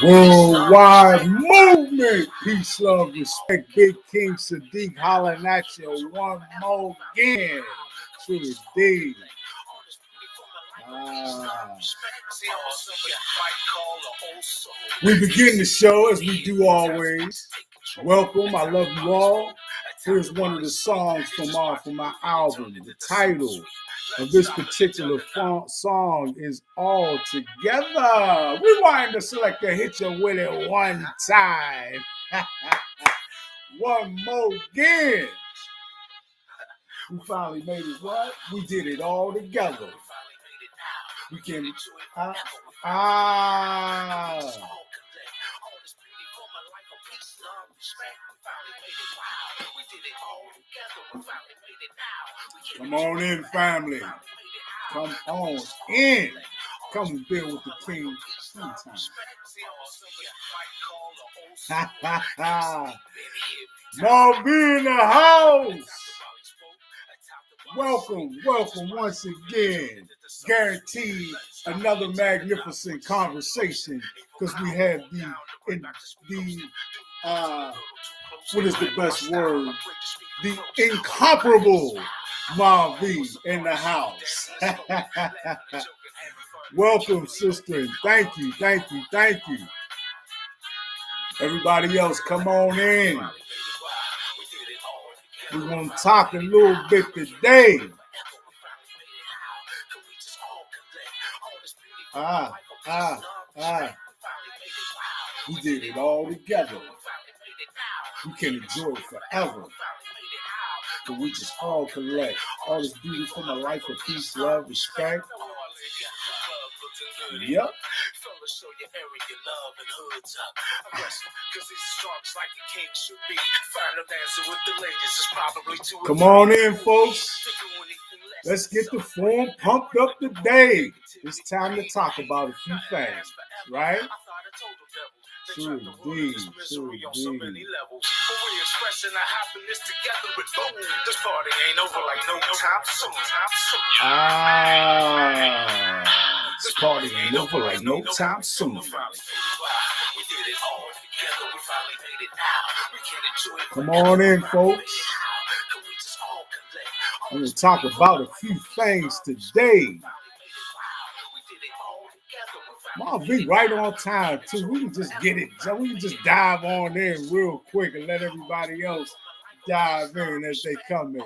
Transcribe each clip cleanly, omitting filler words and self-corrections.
Worldwide movement. Peace, love, respect. Big King S.1 hollering at you one more again. Truly D. We begin the show as we do always. Welcome, I love you all. Here's one of the songs from my album. The title of this particular song is All Together. Rewind the selector, hit you with it one time. One more again. We finally made it what? We did it all together. We can Come on in, family. Come on in. Come and build with the king sometime. Marvin in the house. Welcome once again. Guaranteed another magnificent conversation because we have what is the best word? The incomparable Marvin in the house. Welcome, sister. Thank you. Everybody else, come on in. We're going to talk a little bit today. We did it all together. We can enjoy it forever. But we just all collect all this beauty from a life of peace, love, respect. Yep. Come on in, folks. Let's get the form pumped up today. It's time to talk about a few things, right? True indeed. This party ain't over like no time soon. This party ain't over like no time soon. Come on in, folks. We're going to talk about a few things today. Marvin right on time, too. We can just get it. We can just dive on in real quick and let everybody else dive in as they come in.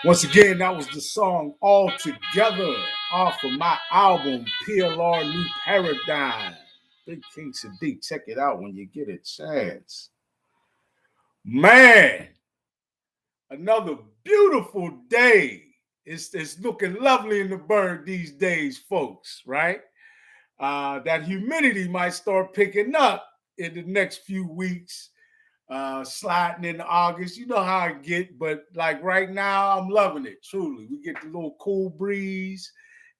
Once again, that was the song All Together off of my album, PLR New Paradigm. Big King S.1, check it out when you get a chance. Man, another beautiful day. It's looking lovely in the bird these days, folks, right? That humidity might start picking up in the next few weeks, sliding into August. You know how I get, but like right now, I'm loving it, truly. We get the little cool breeze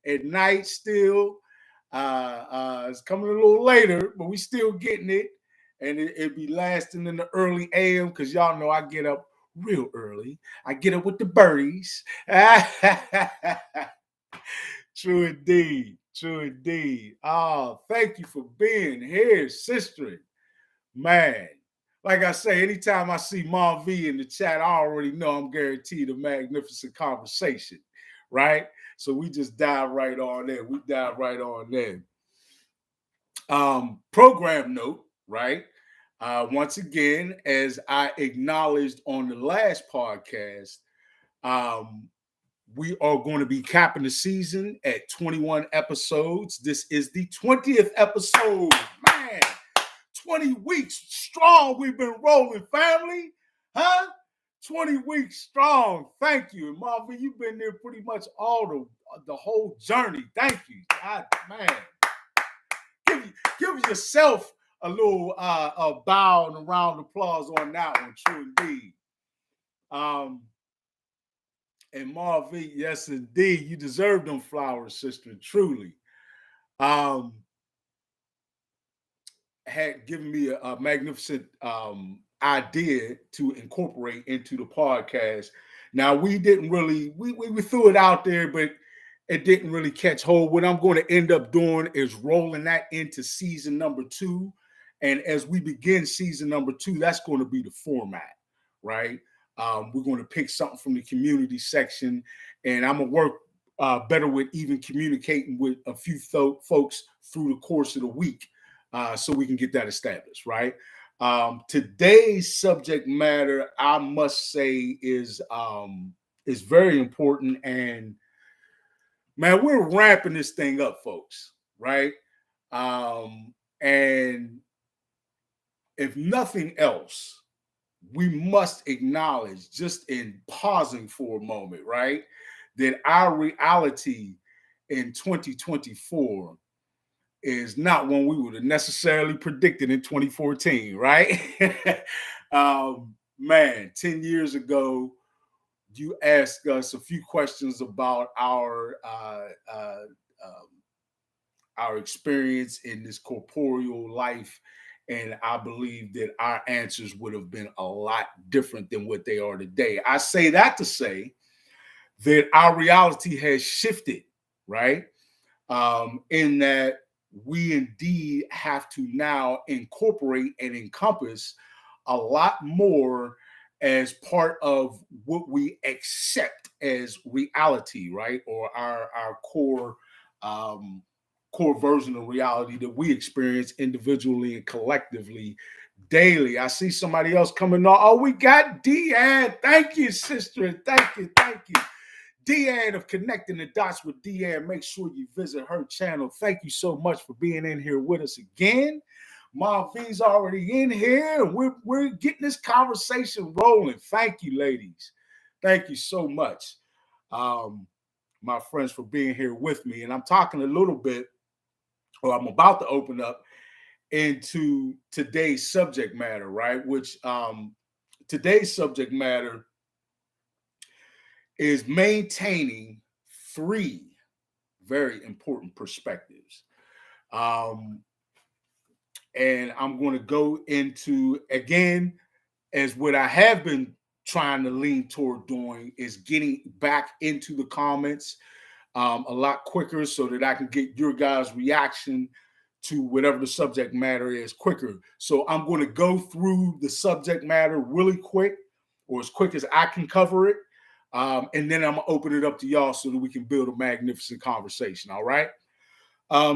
at night still. It's coming a little later, but we still getting it. And it'll be lasting in the early AM because y'all know I get up real early. I get up with the birdies. True indeed. Oh, thank you for being here, sister. Man, like I say, anytime I see Marvin in the chat, I already know I'm guaranteed a magnificent conversation, right? So we just dive right on in. Program note, right? Once again, as I acknowledged on the last podcast, we are going to be capping the season at 21 episodes. This is the 20th episode. Man, 20 weeks strong. We've been rolling, family. Huh? 20 weeks strong. Thank you. And Marvin, you've been there pretty much all the whole journey. Thank you. God, man. Give yourself a little a bow and a round of applause on that one. True indeed. And Marvin, yes indeed, you deserve them flowers, sister. Truly. Had given me a magnificent idea to incorporate into the podcast. Now we didn't really we threw it out there, but it didn't really catch hold. What I'm going to end up doing is rolling that into season number 2. And as we begin season number 2, that's going to be the format, right? We're going to pick something from the community section, and I'm going to work better with even communicating with a few folks through the course of the week so we can get that established, right? Today's subject matter, I must say, is very important. And man, we're ramping this thing up, folks, right? And if nothing else, we must acknowledge, just in pausing for a moment, right, that our reality in 2024 is not one we would have necessarily predicted in 2014, right? Man, 10 years ago, you asked us a few questions about our experience in this corporeal life, and I believe that our answers would have been a lot different than what they are today. I say that to say that our reality has shifted, right? In that we indeed have to now incorporate and encompass a lot more as part of what we accept as reality, right? Or our core version of reality that we experience individually and collectively daily. I see somebody else coming on. Oh, we got Deanne. Thank you, sister. Thank you. Deanne of Connecting the Dots with Deanne. Make sure you visit her channel. Thank you so much for being in here with us again. Mom V's already in here, and we're getting this conversation rolling. Thank you, ladies. Thank you so much, my friends, for being here with me. And I'm talking a little bit, or I'm about to open up into today's subject matter, right? Which today's subject matter is maintaining 3 very important perspectives. And I'm going to go into, again, as what I have been trying to lean toward doing, is getting back into the comments a lot quicker so that I can get your guys' reaction to whatever the subject matter is quicker. So I'm going to go through the subject matter really quick, or as quick as I can cover it. And then I'm going to open it up to y'all so that we can build a magnificent conversation. All right.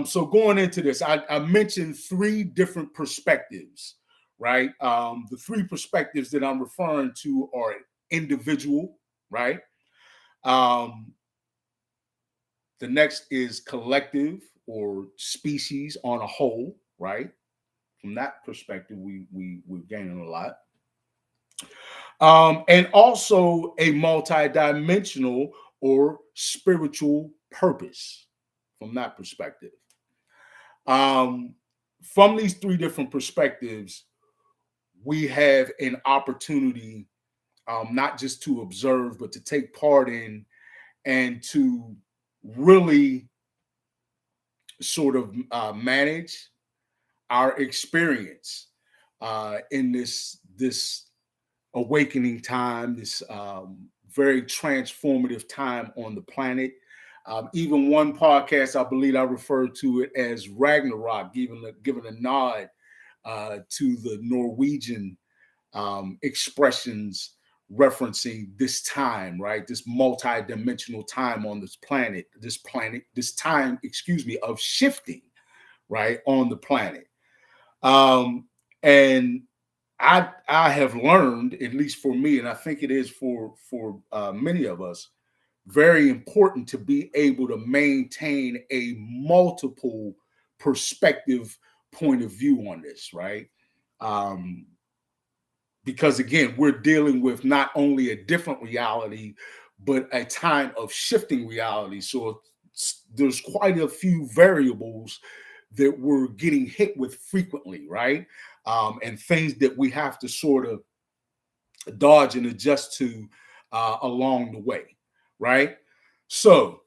So going into this, I mentioned 3 different perspectives, right? The 3 perspectives that I'm referring to are individual, right? The next is collective or species on a whole, right? From that perspective, we're gaining a lot. And also a multidimensional or spiritual purpose from that perspective. From these 3 different perspectives, we have an opportunity not just to observe, but to take part in and to really sort of manage our experience in this awakening time, this very transformative time on the planet. Even one podcast, I believe I referred to it as Ragnarok, giving a nod to the Norwegian expressions referencing this time, right? This multi-dimensional time on this time, of shifting, right, on the planet. And I have learned, at least for me, and I think it is for many of us, very important to be able to maintain a multiple perspective point of view on this, right? Because again, we're dealing with not only a different reality, but a time of shifting reality. So there's quite a few variables that we're getting hit with frequently, right? And things that we have to sort of dodge and adjust to along the way, right? So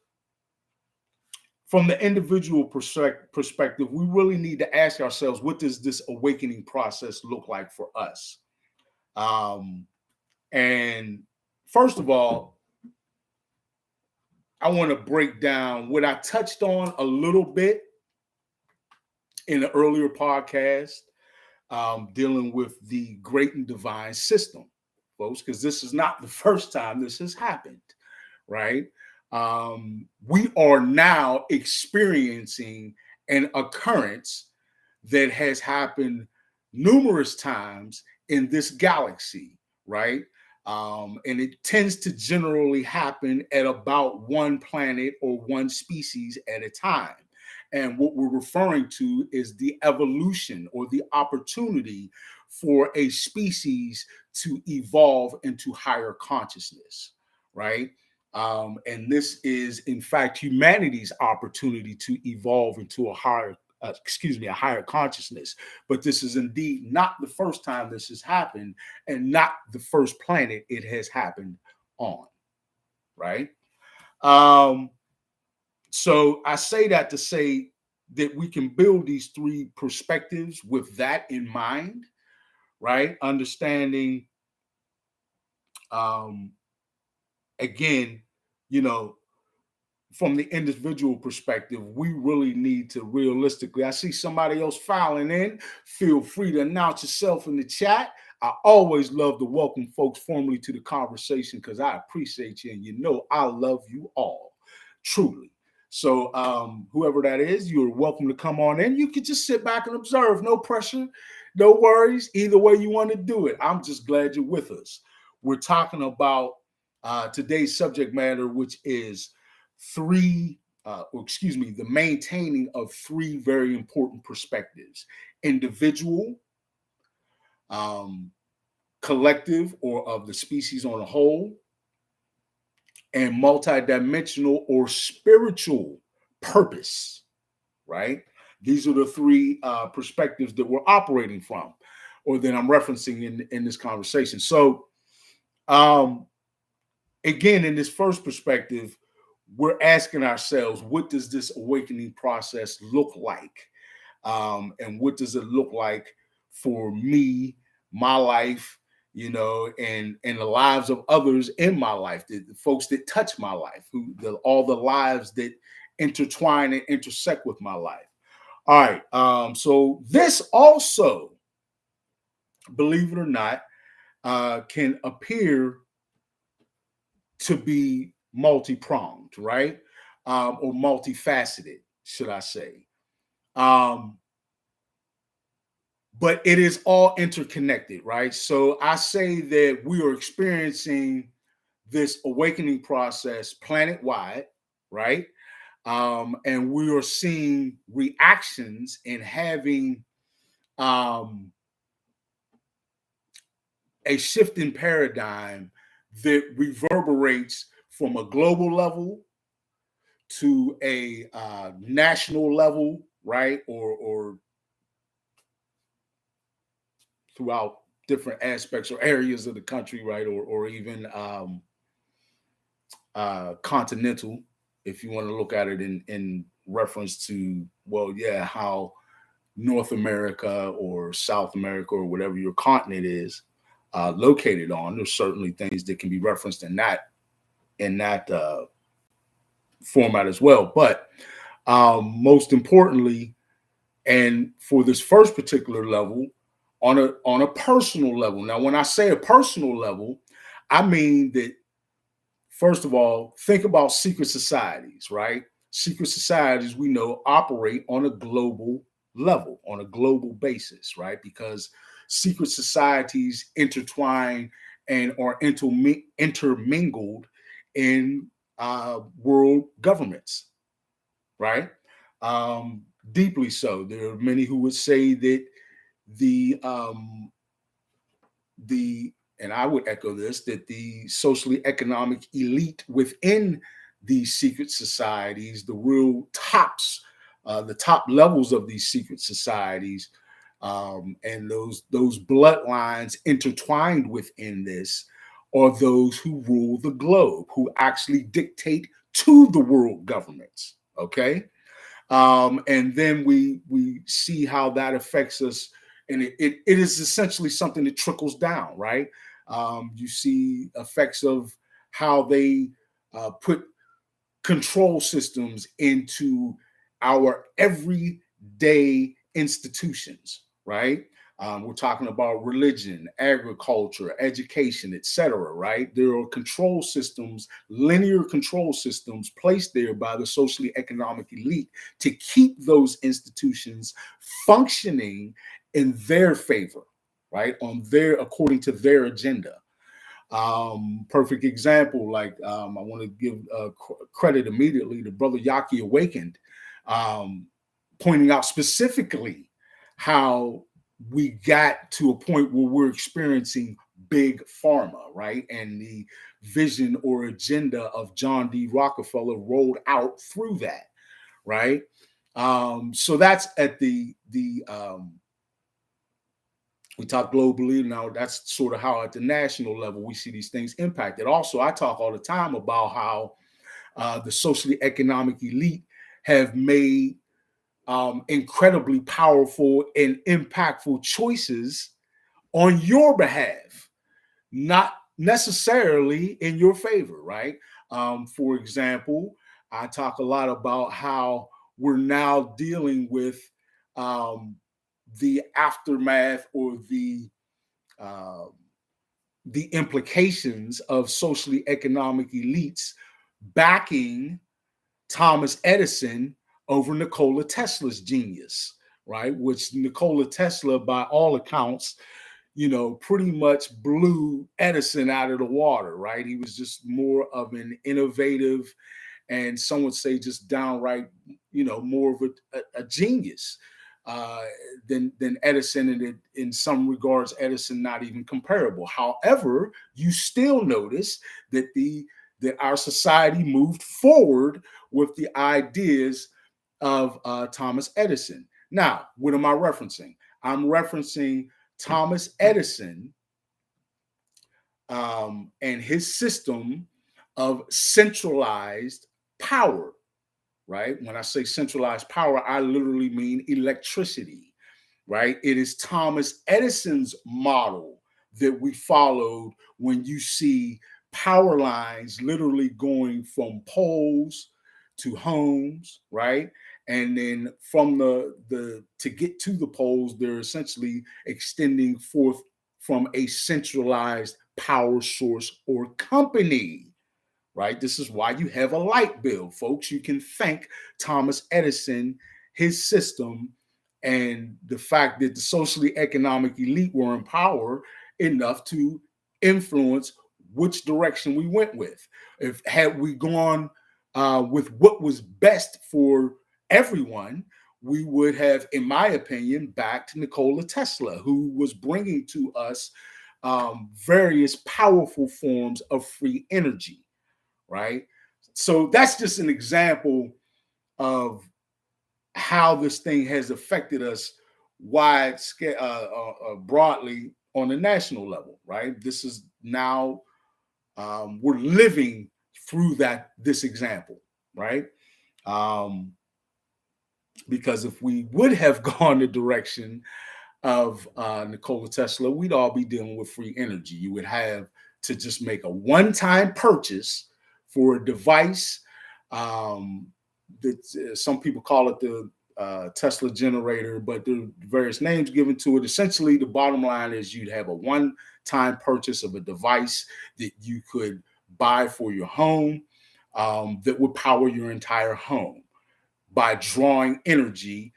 from the individual perspective, we really need to ask ourselves, what does this awakening process look like for us? And first of all, I want to break down what I touched on a little bit in the earlier podcast, dealing with the great and divine system, folks, because this is not the first time this has happened, right? We are now experiencing an occurrence that has happened numerous times in this galaxy, right? And it tends to generally happen at about one planet or one species at a time. And what we're referring to is the evolution or the opportunity for a species to evolve into higher consciousness, right? And this is, in fact, humanity's opportunity to evolve into a higher consciousness. But this is indeed not the first time this has happened, and not the first planet it has happened on, right? So I say that to say that we can build these three perspectives with that in mind, right? Understanding, again, you know, from the individual perspective, we really need to realistically. I see somebody else filing in. Feel free to announce yourself in the chat. I always love to welcome folks formally to the conversation because I appreciate you and you know I love you all, truly. So whoever that is, you're welcome to come on in. You can just sit back and observe. No pressure, no worries. Either way you want to do it. I'm just glad you're with us. We're talking about today's subject matter, which is the maintaining of three very important perspectives: individual, collective, or of the species on a whole, and multidimensional or spiritual purpose, right? These are the three perspectives that we're operating from, or that I'm referencing in this conversation. So, again, in this first perspective, we're asking ourselves, what does this awakening process look like? And what does it look like for me, my life, and the lives of others in my life, the folks that touch my life, all the lives that intertwine and intersect with my life. All right. So this also, believe it or not, can appear to be multi-pronged, right? Or multifaceted, should I say. But it is all interconnected, right? So I say that we are experiencing this awakening process planet-wide, right? And we are seeing reactions and having a shift in paradigm that reverberates from a global level to a national level, right? Or throughout different aspects or areas of the country, right? Or even continental, if you want to look at it in reference to, well, yeah, how North America or South America or whatever your continent is located on. There's certainly things that can be referenced in that format as well. But most importantly, and for this first particular level, on a personal level. Now, when I say a personal level, I mean that, first of all, think about secret societies, right? Secret societies, we know, operate on a global level, on a global basis, right? Because secret societies intertwine and are intermingled in world governments, right? Deeply so. There are many who would say that the and I would echo this, that the socially economic elite within these secret societies, the real tops, the top levels of these secret societies, and those bloodlines intertwined within this, are those who rule the globe, who actually dictate to the world governments. Okay. And then we see how that affects us, and it is essentially something that trickles down, right? You see effects of how they put control systems into our everyday institutions, right? We're talking about religion, agriculture, education, etc., right? There are control systems, linear control systems placed there by the socially economic elite to keep those institutions functioning in their favor, right? According to their agenda. Perfect example, like I want to give credit immediately to Brother Yaki Awakened, um, pointing out specifically how we got to a point where we're experiencing big pharma, right? And the vision or agenda of John D. Rockefeller rolled out through that, right? So that's at the we talk globally now. That's sort of how at the national level we see these things impacted. Also, I talk all the time about how the socially economic elite have made incredibly powerful and impactful choices on your behalf, not necessarily in your favor, right? For example, I talk a lot about how we're now dealing with um, the aftermath or uh, the implications of socially economic elites backing Thomas Edison over Nikola Tesla's genius, right? Which Nikola Tesla, by all accounts, pretty much blew Edison out of the water, right? He was just more of an innovative and some would say just downright, more of a genius uh, than Edison, and in some regards, Edison not even comparable. However, you still notice that our society moved forward with the ideas of Thomas Edison. Now, what am I referencing? I'm referencing Thomas Edison and his system of centralized power, right? When I say centralized power, I literally mean electricity, right? It is Thomas Edison's model that we followed when you see power lines literally going from poles to homes, right? And then from the to get to the poles, they're essentially extending forth from a centralized power source or company, right? This is why you have a light bill, folks. You can thank Thomas Edison, his system, and the fact that the socially economic elite were in power enough to influence which direction we went with. If had we gone with what was best for everyone, we would have, in my opinion, backed Nikola Tesla, who was bringing to us various powerful forms of free energy, right? So that's just an example of how this thing has affected us broadly on a national level, right? This is now we're living through this example, right? Um, because if we would have gone the direction of Nikola Tesla, we'd all be dealing with free energy. You would have to just make a one-time purchase for a device that some people call it the Tesla generator, but there are various names given to it. Essentially, the bottom line is you'd have a one-time purchase of a device that you could buy for your home that would power your entire home by drawing energy,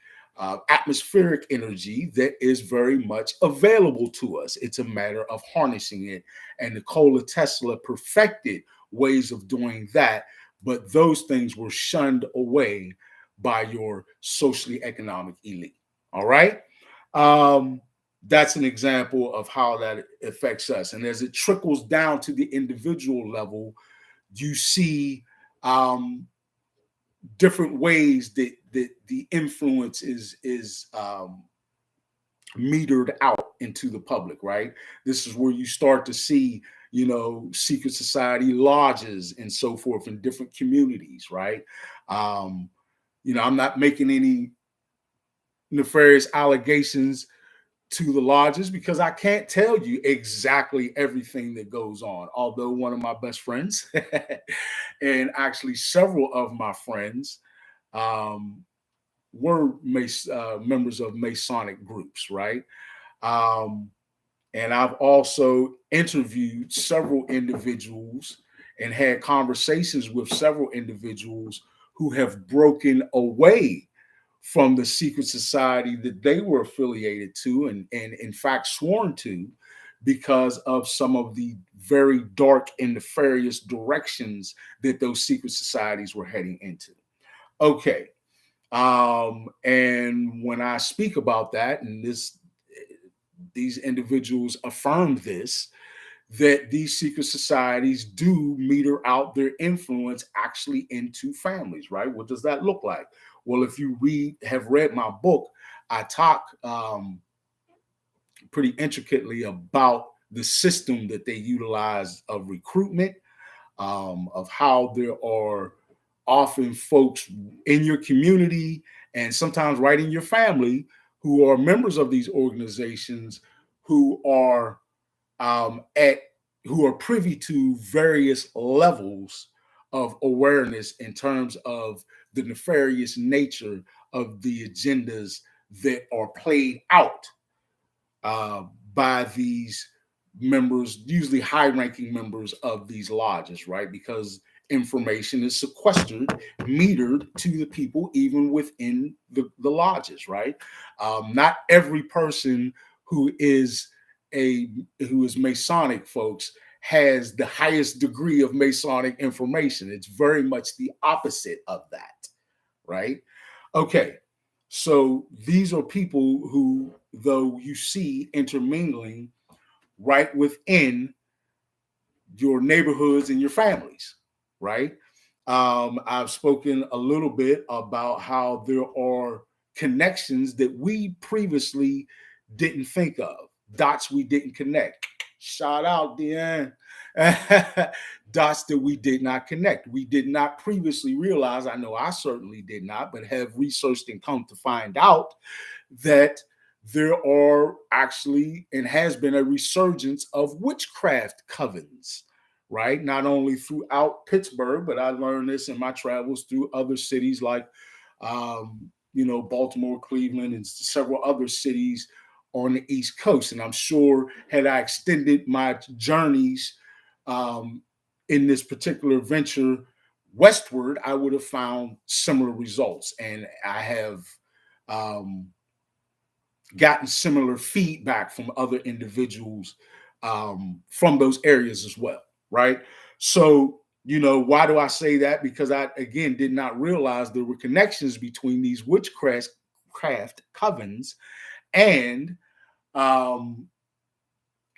atmospheric energy that is very much available to us. It's a matter of harnessing it. And Nikola Tesla perfected ways of doing that, but those things were shunned away by your socially economic elite. All right. That's an example of how that affects us. And as it trickles down to the individual level, you see different ways that the influence is metered out into the public, right? This is where you start to see, secret society lodges and so forth in different communities, right? I'm not making any nefarious allegations to the lodges because I can't tell you exactly everything that goes on. Although one of my best friends and actually several of my friends um, were members of Masonic groups, right? Um, and I've also interviewed several individuals and had conversations with several individuals who have broken away from the secret society that they were affiliated to and in fact sworn to because of some of the very dark and nefarious directions that those secret societies were heading into. Okay. And when I speak about that, and these individuals affirm this, that these secret societies do meter out their influence actually into families, right? What does that look like? Well, if you have read my book, I talk pretty intricately about the system that they utilize of recruitment, of how there are often folks in your community and sometimes right in your family who are members of these organizations who are at who are privy to various levels of awareness in terms of the nefarious nature of the agendas that are played out uh, by these members, usually high ranking members of these lodges, right? Because information is sequestered, metered to the people, even within the lodges, right? Not every person who is who is Masonic, folks, has the highest degree of Masonic information. It's very much the opposite of that, right? Okay, so these are people who, though you see intermingling right within your neighborhoods and your families, right? I've spoken a little bit about how there are connections that we previously didn't think of, dots we didn't connect. Shout out, Deanne. Dots that we did not connect. We did not previously realize, I know I certainly did not, but have researched and come to find out that there are actually and has been a resurgence of witchcraft covens, right? Not only throughout Pittsburgh, but I learned this in my travels through other cities like, Baltimore, Cleveland, and several other cities on the East Coast. And I'm sure had I extended my journeys um, in this particular venture westward, I would have found similar results. And I have um, gotten similar feedback from other individuals from those areas as well, right? So, why do I say that? Because I, again, did not realize there were connections between these witchcraft covens and um,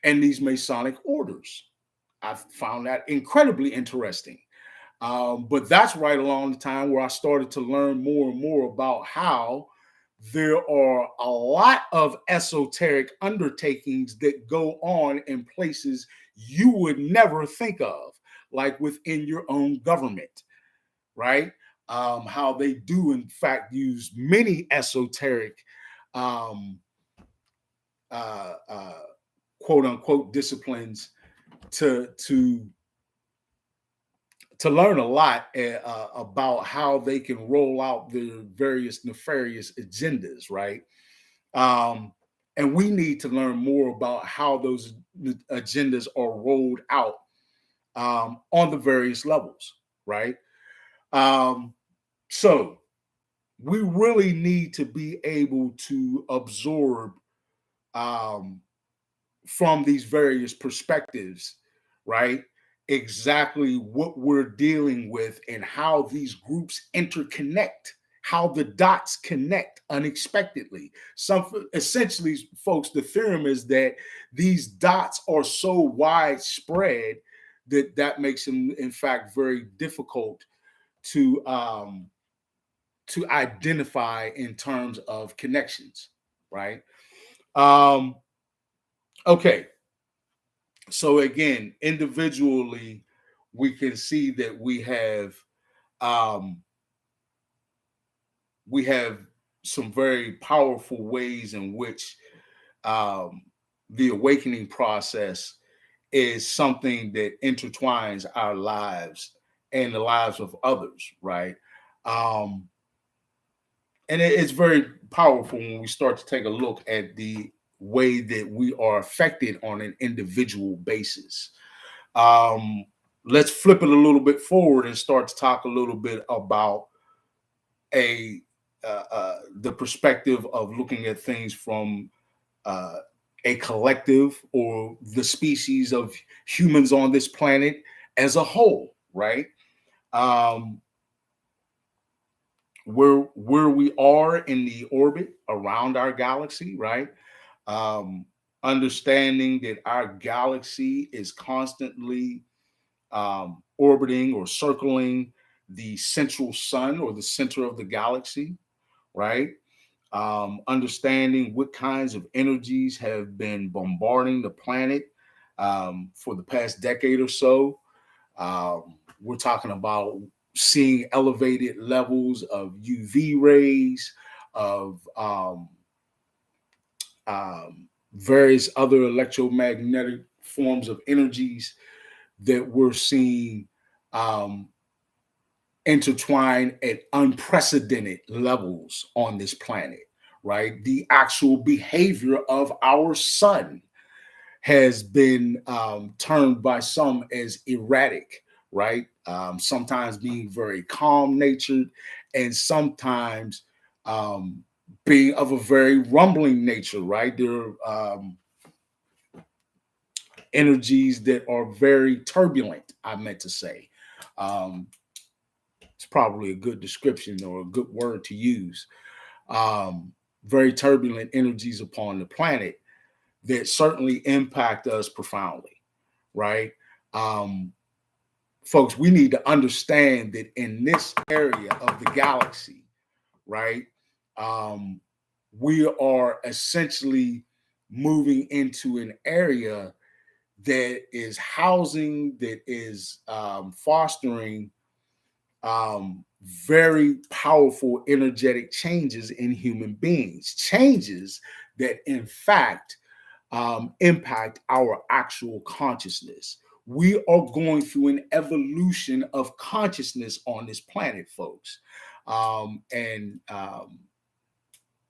and these Masonic orders. I found that incredibly interesting. But that's right along the time where I started to learn more and more about how there are a lot of esoteric undertakings that go on in places you would never think of, like within your own government, right? How they do, in fact, use many esoteric, um, uh, uh, quote unquote, disciplines to learn a lot about how they can roll out their various nefarious agendas, right? Um, and we need to learn more about how those agendas are rolled out on the various levels, right? Um, so we really need to be able to absorb um, from these various perspectives, right? Exactly what we're dealing with and how these groups interconnect, how the dots connect unexpectedly. Essentially, folks, the theorem is that these dots are so widespread that makes them, in fact, very difficult to identify in terms of connections, right? Um, okay, so again, individually, we can see that um, we have some very powerful ways in which um, the awakening process is something that intertwines our lives and the lives of others, right? Um, and it's very powerful when we start to take a look at the way that we are affected on an individual basis. Um, let's flip it a little bit forward and start to talk a little bit about a the perspective of looking at things from uh, a collective or the species of humans on this planet as a whole, right? Um, where we are in the orbit around our galaxy, right? Um, Understanding that our galaxy is constantly orbiting or circling the central sun or the center of the galaxy, right? Understanding what kinds of energies have been bombarding the planet for the past decade or so. We're talking about seeing elevated levels of UV rays, of various other electromagnetic forms of energies that we're seeing um, intertwine at unprecedented levels on this planet, right? The actual behavior of our sun has been termed by some as erratic, right? Sometimes being very calm natured and sometimes um, being of a very rumbling nature, right? There are energies that are very turbulent, I meant to say. Um, it's probably a good description or a good word to use. Um, Very turbulent energies upon the planet that certainly impact us profoundly, right? Um, Folks, we need to understand that in this area of the galaxy, right, um, we are essentially moving into an area that is housing, that is fostering very powerful energetic changes in human beings, changes that in fact impact our actual consciousness. We are going through an evolution of consciousness on this planet, folks. And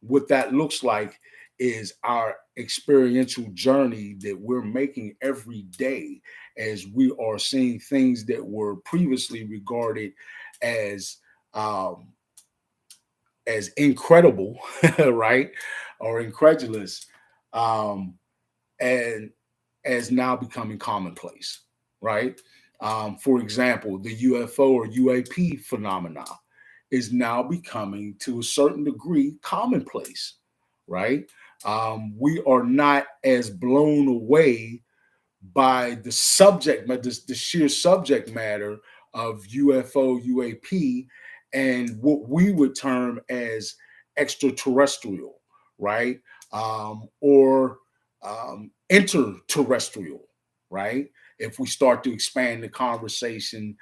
what that looks like is our experiential journey that we're making every day as we are seeing things that were previously regarded as um, as incredible, right, or incredulous, um, and as now becoming commonplace, right? For example, the UFO or UAP phenomena is now becoming, to a certain degree, commonplace, right? We are not as blown away by the subject, but the sheer subject matter of UFO, UAP, and what we would term as extraterrestrial, right? Or interterrestrial, right? If we start to expand the conversation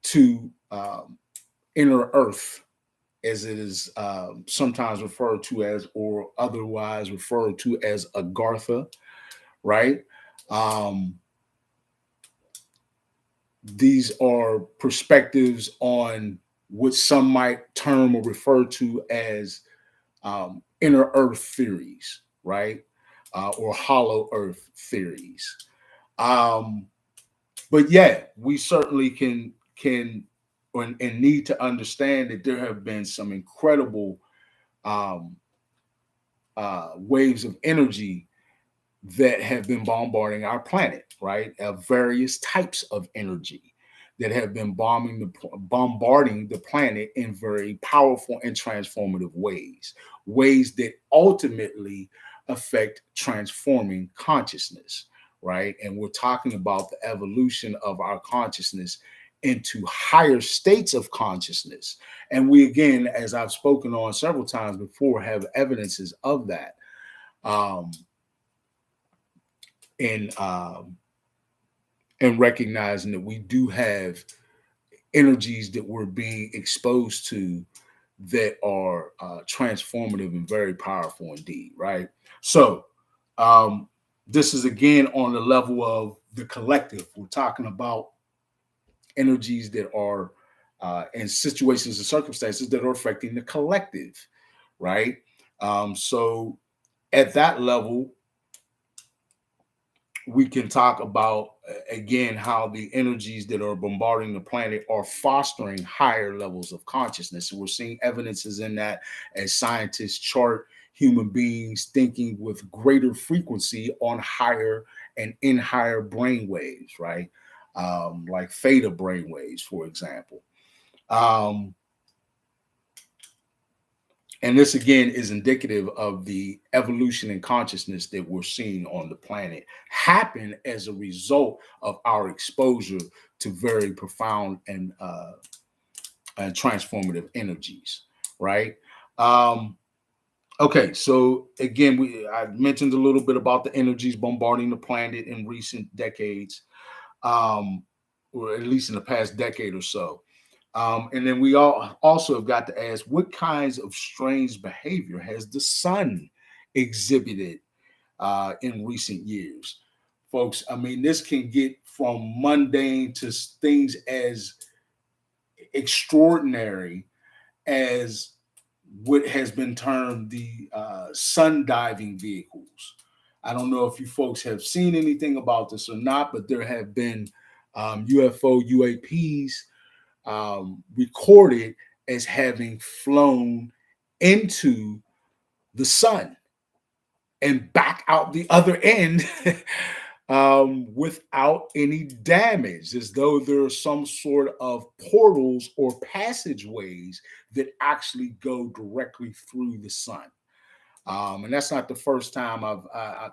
to inner Earth, as it is sometimes referred to as, or otherwise referred to as Agartha, right? Um, these are perspectives on what some might term or refer to as inner Earth theories, right? Or hollow Earth theories. Um, but yeah, we certainly can and need to understand that there have been some incredible um, waves of energy that have been bombarding our planet, right? Various types of energy that have been bombarding the planet in very powerful and transformative ways, ways that ultimately affect transforming consciousness, right? And we're talking about the evolution of our consciousness into higher states of consciousness. And we, again, as I've spoken on several times before, have evidences of that. Um, and and recognizing that we do have energies that we're being exposed to that are transformative and very powerful indeed, right? So, um, this is again on the level of the collective. We're talking about energies that are and situations and circumstances that are affecting the collective, right? So, at that level, we can talk about again how the energies that are bombarding the planet are fostering higher levels of consciousness, and we're seeing evidences in that as scientists chart human beings thinking with greater frequency on higher and in higher brain waves, right? Like theta brain waves, for example. um, And this again is indicative of the evolution in consciousness that we're seeing on the planet happen as a result of our exposure to very profound and transformative energies, right? Um, okay, so again, I mentioned a little bit about the energies bombarding the planet in recent decades, or at least in the past decade or so. And then we all also have got to ask, what kinds of strange behavior has the sun exhibited in recent years? Folks, I mean, this can get from mundane to things as extraordinary as what has been termed the sun diving vehicles. I don't know if you folks have seen anything about this or not, but there have been UFO UAPs recorded as having flown into the sun and back out the other end without any damage, as though there are some sort of portals or passageways that actually go directly through the sun. And that's not the first time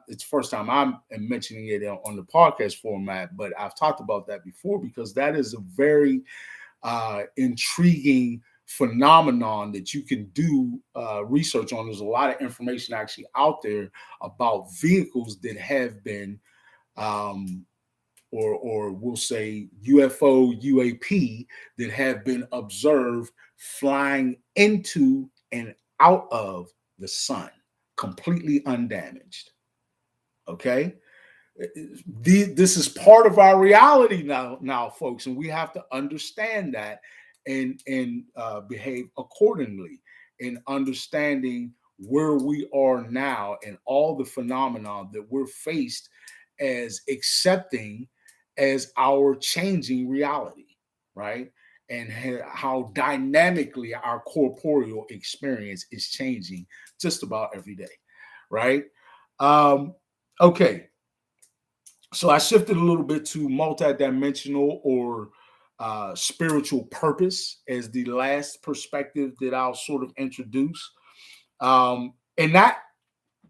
it's the first time I'm mentioning it on the podcast format, but I've talked about that before because that is a very intriguing phenomenon that you can do research on. There's a lot of information actually out there about vehicles that have been, or we'll say UFO, UAP, that have been observed flying into and out of the sun, completely undamaged. Okay. This is part of our reality now, folks, and we have to understand that and behave accordingly in understanding where we are now and all the phenomena that we're faced as accepting as our changing reality, right? And how dynamically our corporeal experience is changing just about every day, right? Um, okay, so I shifted a little bit to multidimensional or spiritual purpose as the last perspective that I'll sort of introduce. And that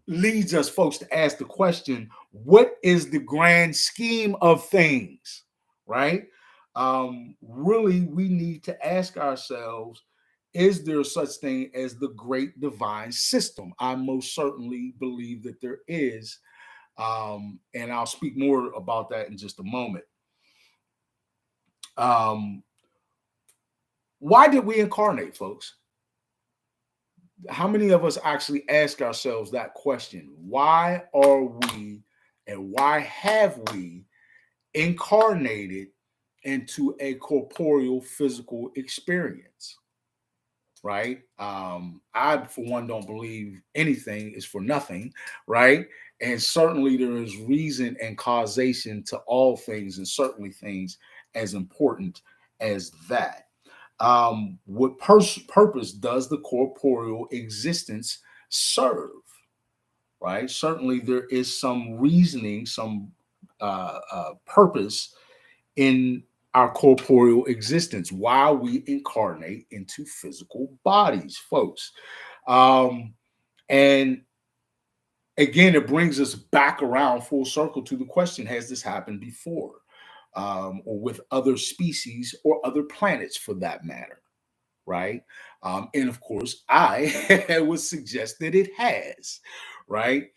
leads us, folks, to ask the question, what is the grand scheme of things, right? Really, we need to ask ourselves, is there such thing as the great divine system? I most certainly believe that there is, and I'll speak more about that in just a moment. Um, why did we incarnate, folks? How many of us actually ask ourselves that question? Why are we and why have we incarnated into a corporeal physical experience? Right? I, for one, don't believe anything is for nothing, right? And certainly there is reason and causation to all things, and certainly things as important as that. What purpose does the corporeal existence serve? Right? Certainly there is some reasoning, some purpose in our corporeal existence while we incarnate into physical bodies, folks. Um, and again, it brings us back around full circle to the question, has this happened before? Or with other species or other planets for that matter, right? And of course, I would suggest that it has, right?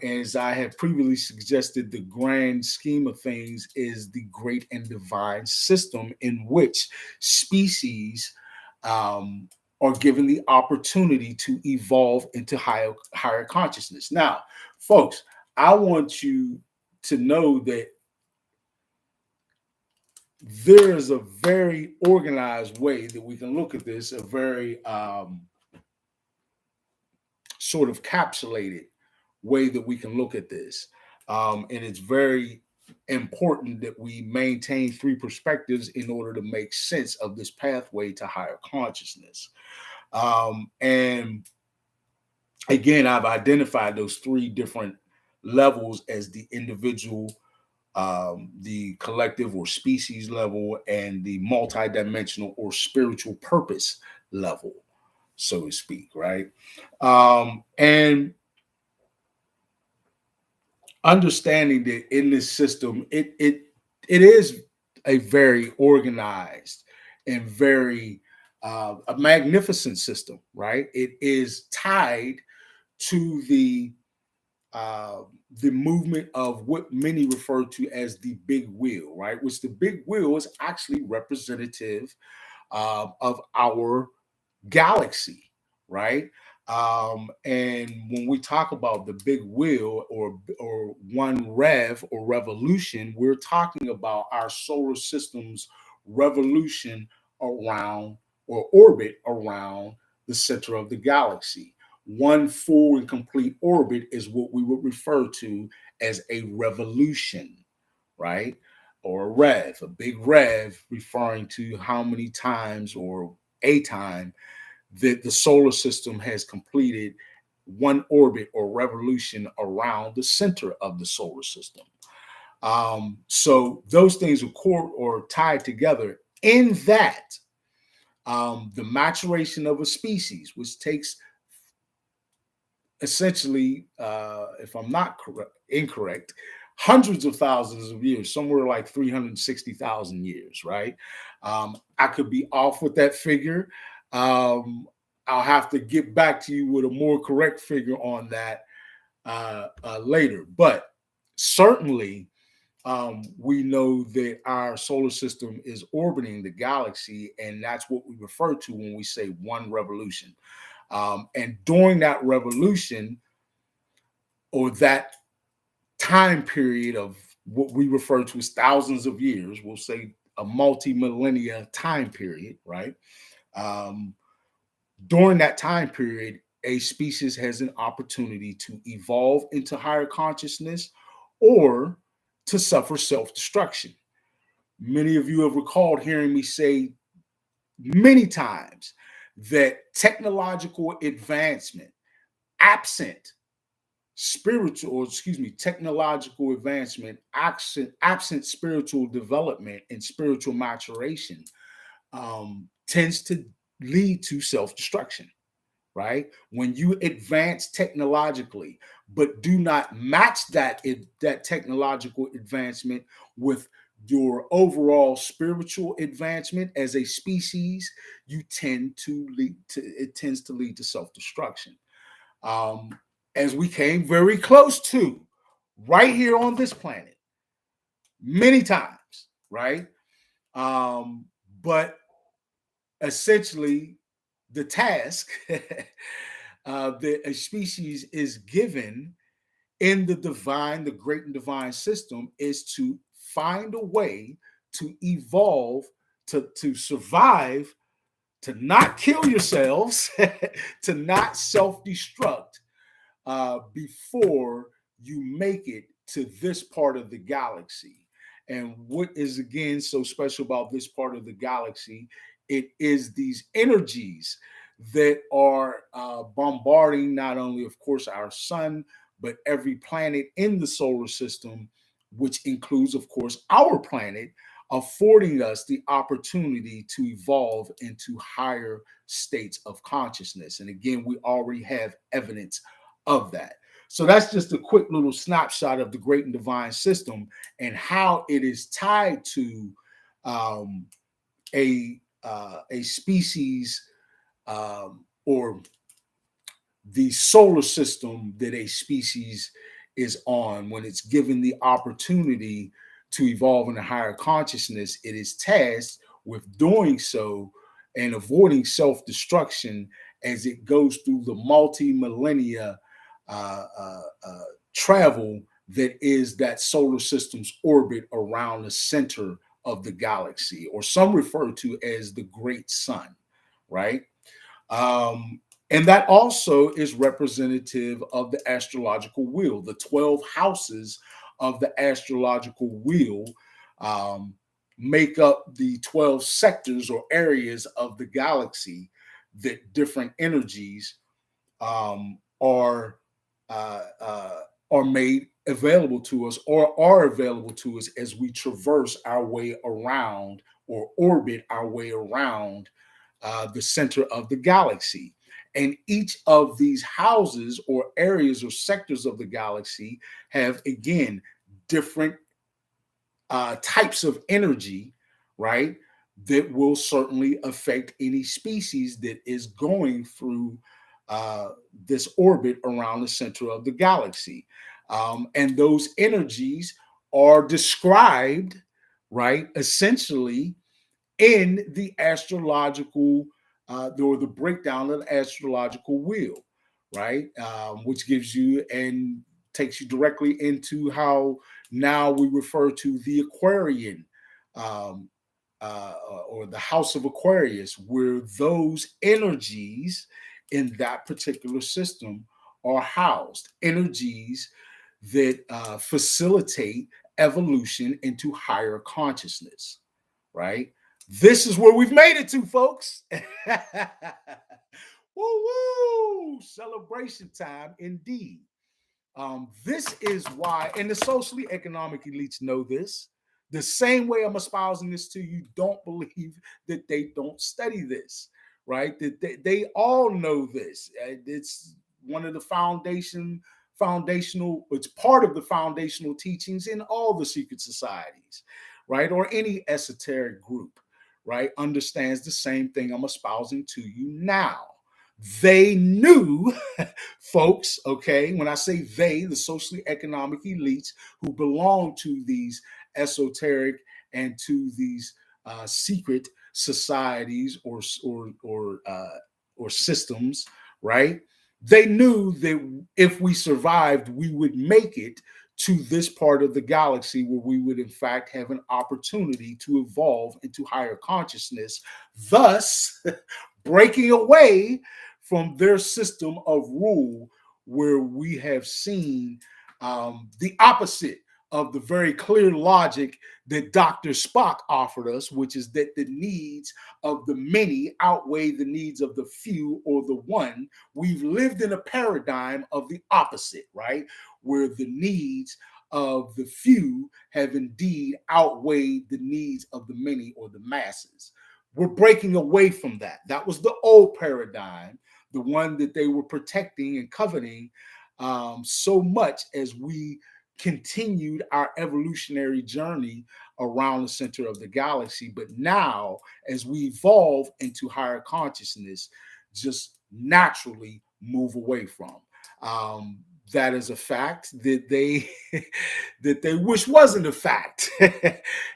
As I have previously suggested, the grand scheme of things is the great and divine system in which species, um, are given the opportunity to evolve into higher consciousness. Now, folks, I want you to know that there is a very organized way that we can look at this, a very sort of capsulated way that we can look at this. And it's very important that we maintain three perspectives in order to make sense of this pathway to higher consciousness. And again, I've identified those three different levels as the individual, the collective or species level, and the multidimensional or spiritual purpose level, so to speak, right? And understanding that in this system, it is a very organized and very a magnificent system, right? It is tied to the movement of what many refer to as the big wheel, right? Which the big wheel is actually representative of our galaxy, right? And when we talk about the big wheel or one rev or revolution, we're talking about our solar system's revolution around or orbit around the center of the galaxy. One full and complete orbit is what we would refer to as a revolution, right? Or a rev, a big rev, referring to how many times or a time that the solar system has completed one orbit or revolution around the center of the solar system. So those things are tied together in that the maturation of a species, which takes essentially, if I'm not incorrect, hundreds of thousands of years, somewhere like 360,000 years, right? I could be off with that figure. I'll have to get back to you with a more correct figure on that later. But certainly, we know that our solar system is orbiting the galaxy, and that's what we refer to when we say one revolution. And during that revolution or that time period of what we refer to as thousands of years, we'll say a multi-millennia time period, right? Um, During that time period, a species has an opportunity to evolve into higher consciousness or to suffer self-destruction. Many of you have recalled hearing me say many times that technological advancement, absent technological advancement, absent spiritual development and spiritual maturation, tends to lead to self-destruction, right? When you advance technologically, but do not match that technological advancement with your overall spiritual advancement as a species, it tends to lead to self-destruction. As we came very close to right here on this planet many times, right? But essentially, the task that a species is given in the great and divine system, is to find a way to evolve, to survive, to not kill yourselves, to not self-destruct before you make it to this part of the galaxy. And what is again so special about this part of the galaxy? It is these energies that are bombarding not only, of course, our sun, but every planet in the solar system, which includes, of course, our planet, affording us the opportunity to evolve into higher states of consciousness. And again, we already have evidence of that. So that's just a quick little snapshot of the great and divine system and how it is tied to um, a species or the solar system that a species is on. When it's given the opportunity to evolve in a higher consciousness, it is tasked with doing so and avoiding self-destruction as it goes through the multi-millennia uh, uh, uh, travel that is that solar system's orbit around the center of the galaxy, or some refer to as the great sun, right? Um, and that also is representative of the astrological wheel. The 12 houses of the astrological wheel um, make up the 12 sectors or areas of the galaxy that different energies are are made available to us, or are available to us as we traverse our way around, or orbit our way around the center of the galaxy. And each of these houses or areas or sectors of the galaxy have, again, different types of energy, right? That will certainly affect any species that is going through this orbit around the center of the galaxy. And those energies are described, right, essentially in the astrological or the breakdown of the astrological wheel, right? Which gives you and takes you directly into how now we refer to the Aquarian um, or the house of Aquarius, where those energies in that particular system are housed. Energies that facilitate evolution into higher consciousness, right? This is where we've made it to, folks. Woo woo! Celebration time indeed. This is why, and the socially economic elites know this. The same way I'm espousing this to you, don't believe that they don't study this, right? That they all know this. It's one of the foundational, it's part of the foundational teachings in all the secret societies, right? Or any esoteric group, right? Understands the same thing I'm espousing to you now. They knew, folks, okay, when I say they, the socially economic elites who belong to these esoteric and to these secret societies or systems, right? They knew that if we survived, we would make it to this part of the galaxy where we would, in fact, have an opportunity to evolve into higher consciousness, thus breaking away from their system of rule, where we have seen the opposite of the very clear logic that Dr. Spock offered us, which is that the needs of the many outweigh the needs of the few or the one. We've lived in a paradigm of the opposite, right? Where the needs of the few have indeed outweighed the needs of the many or the masses. We're breaking away from that. That was the old paradigm, the one that they were protecting and coveting so much as we continued our evolutionary journey around the center of the galaxy. But now, as we evolve into higher consciousness, just naturally move away from. Um, that is a fact that they that they wish wasn't a fact.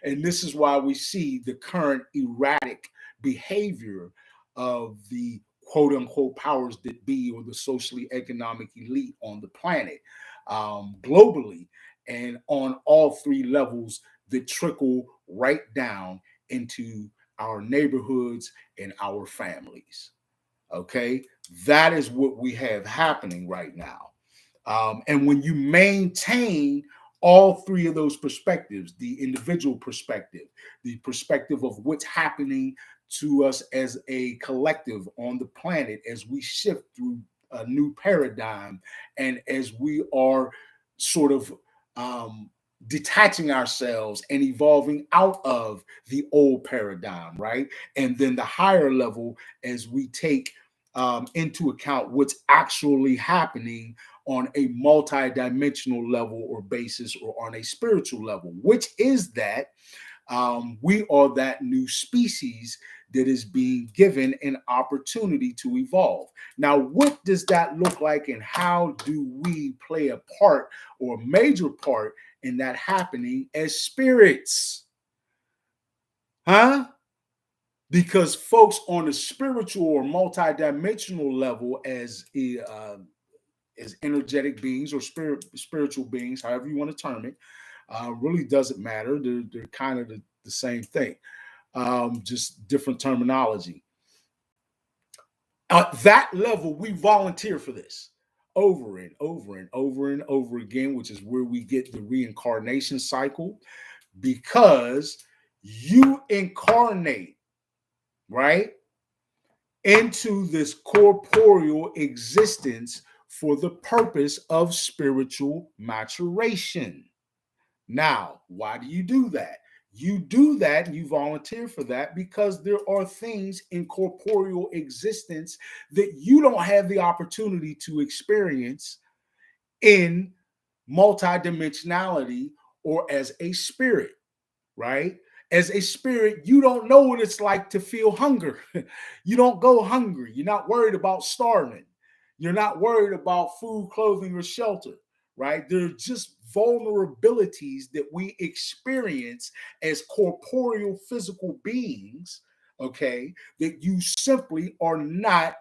And this is why we see the current erratic behavior of the quote unquote powers that be, or the socially economic elite on the planet, globally, and on all three levels that trickle right down into our neighborhoods and our families. Okay, that is what we have happening right now. And when you maintain all three of those perspectives, the individual perspective, the perspective of what's happening to us as a collective on the planet as we shift through a new paradigm, and as we are sort of detaching ourselves and evolving out of the old paradigm, right? And then the higher level, as we take into account what's actually happening on a multi-dimensional level or basis, or on a spiritual level, which is that we are that new species that is being given an opportunity to evolve. Now, what does that look like, and how do we play a part, or a major part, in that happening as spirits? Huh? Because folks on the spiritual or multidimensional level, as energetic beings or spiritual beings, however you want to term it, really doesn't matter. They're kind of the same thing, just different terminology. At that level, we volunteer for this over and over and over and over again, which is where we get the reincarnation cycle, because you incarnate, right, into this corporeal existence for the purpose of spiritual maturation. Now, why do you do that? You do that, you volunteer for that because there are things in corporeal existence that you don't have the opportunity to experience in multidimensionality or as a spirit, right? As a spirit, you don't know what it's like to feel hunger. You don't go hungry. You're not worried about starving. You're not worried about food, clothing, or shelter, right? They're just vulnerabilities that we experience as corporeal physical beings, okay, that you simply are not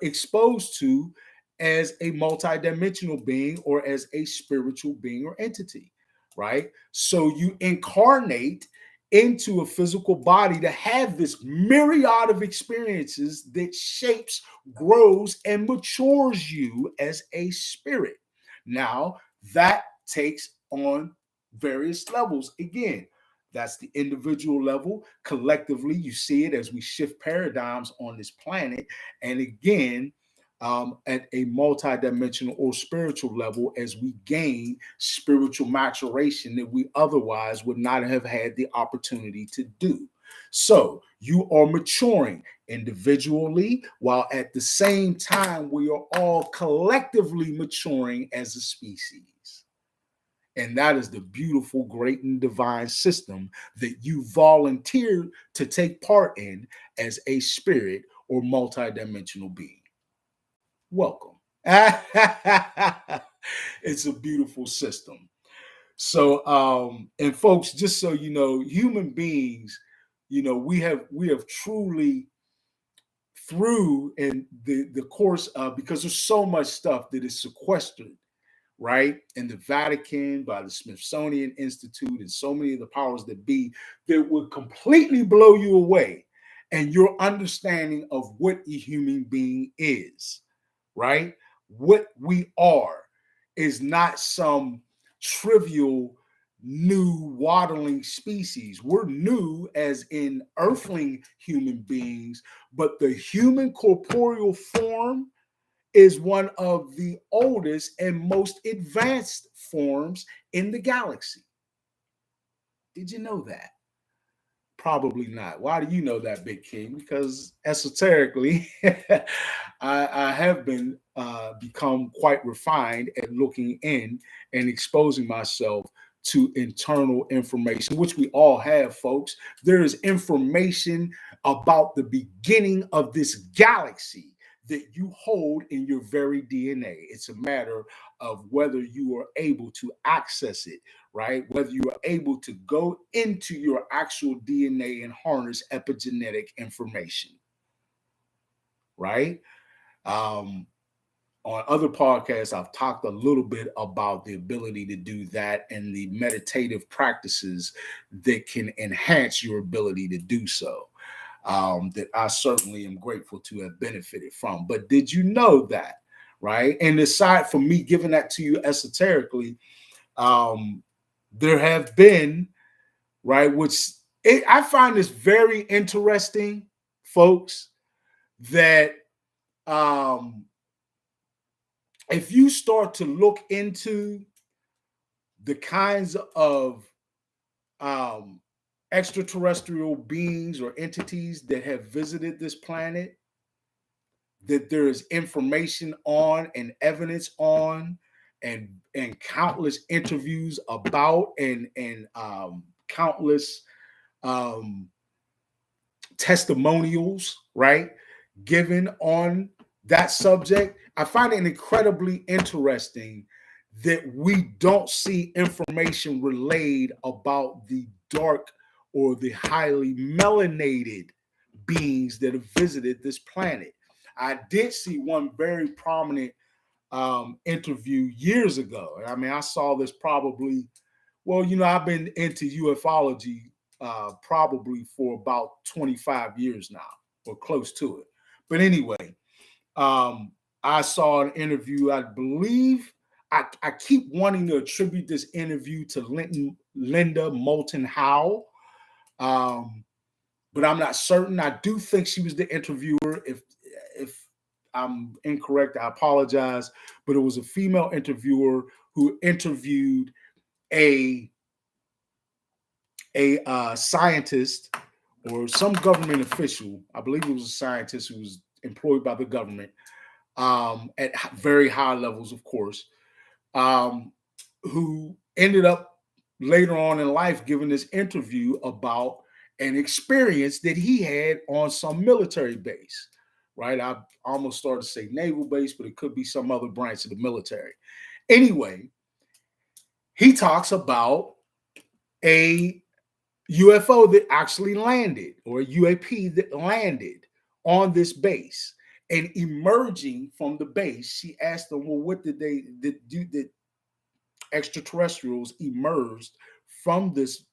exposed to as a multidimensional being or as a spiritual being or entity, right? So you incarnate into a physical body to have this myriad of experiences that shapes, grows, and matures you as a spirit. Now, that takes on various levels. Again, that's the individual level. Collectively, you see it as we shift paradigms on this planet. And again, at a multidimensional or spiritual level, as we gain spiritual maturation that we otherwise would not have had the opportunity to do. So you are maturing individually, while at the same time, we are all collectively maturing as a species. And that is the beautiful, great, and divine system that you volunteered to take part in as a spirit or multidimensional being. Welcome. It's a beautiful system. So, and folks, just so you know, human beings, we have truly through in the course of, because there's so much stuff that is sequestered, right, in the Vatican, by the Smithsonian Institute, and so many of the powers that be, that would completely blow you away and your understanding of what a human being is, right? What we are is not some trivial new waddling species. We're new as in earthling human beings, but the human corporeal form is one of the oldest and most advanced forms in the galaxy. Did you know that? Probably not. Why do you know that, Big King? Because esoterically, I have been become quite refined at looking in and exposing myself to internal information, which we all have, folks. There is information about the beginning of this galaxy that you hold in your very DNA. It's a matter of whether you are able to access it, right? Whether you are able to go into your actual DNA and harness epigenetic information, right? On other podcasts, I've talked a little bit about the ability to do that and the meditative practices that can enhance your ability to do so. That I certainly am grateful to have benefited from. But did you know that, right? And aside from me giving that to you esoterically, there have been, right, I find this very interesting, folks, that if you start to look into the kinds of extraterrestrial beings or entities that have visited this planet, that there is information on and evidence on and countless interviews about and countless testimonials, right, given on that subject. I find it incredibly interesting that we don't see information relayed about the dark or the highly melanated beings that have visited this planet. I did see one very prominent interview years ago. I mean, I saw this probably, well, I've been into ufology probably for about 25 years now, or close to it. But anyway, I saw an interview, I believe, I keep wanting to attribute this interview to Linda Moulton Howe, but I'm not certain. I do think she was the interviewer. If I'm incorrect, I apologize. But it was a female interviewer who interviewed a scientist or some government official. I believe it was a scientist who was employed by the government at very high levels, of course, who ended up later on in life giving this interview about an experience that he had on some military base, right? I almost started to say naval base, but it could be some other branch of the military. Anyway, he talks about a UFO that actually landed, or a UAP that landed on this base. And emerging from the base, she asked them, well, what did extraterrestrials emerged from this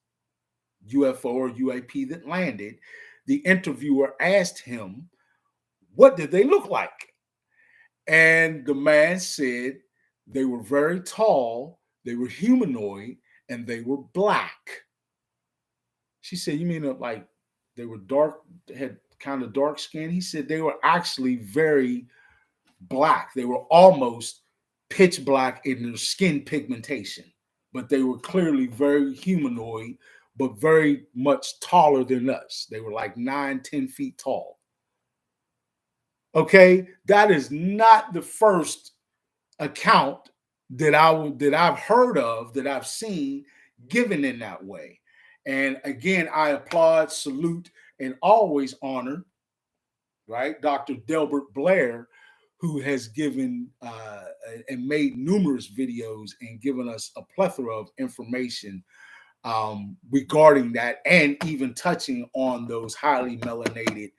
UFO or UAP that landed? The interviewer asked him, what did they look like? And the man said they were very tall, they were humanoid, and they were black. She said, you mean like they were dark, had kind of dark skin? He said they were actually very black. They were almost pitch black in their skin pigmentation, but they were clearly very humanoid, but very much taller than us. They were like 9-10 feet tall. Okay, that is not the first account that I've heard of, that I've seen given in that way. And again, I applaud, salute, and always honor, right, Dr. Delbert Blair, who has given and made numerous videos and given us a plethora of information regarding that, and even touching on those highly melanated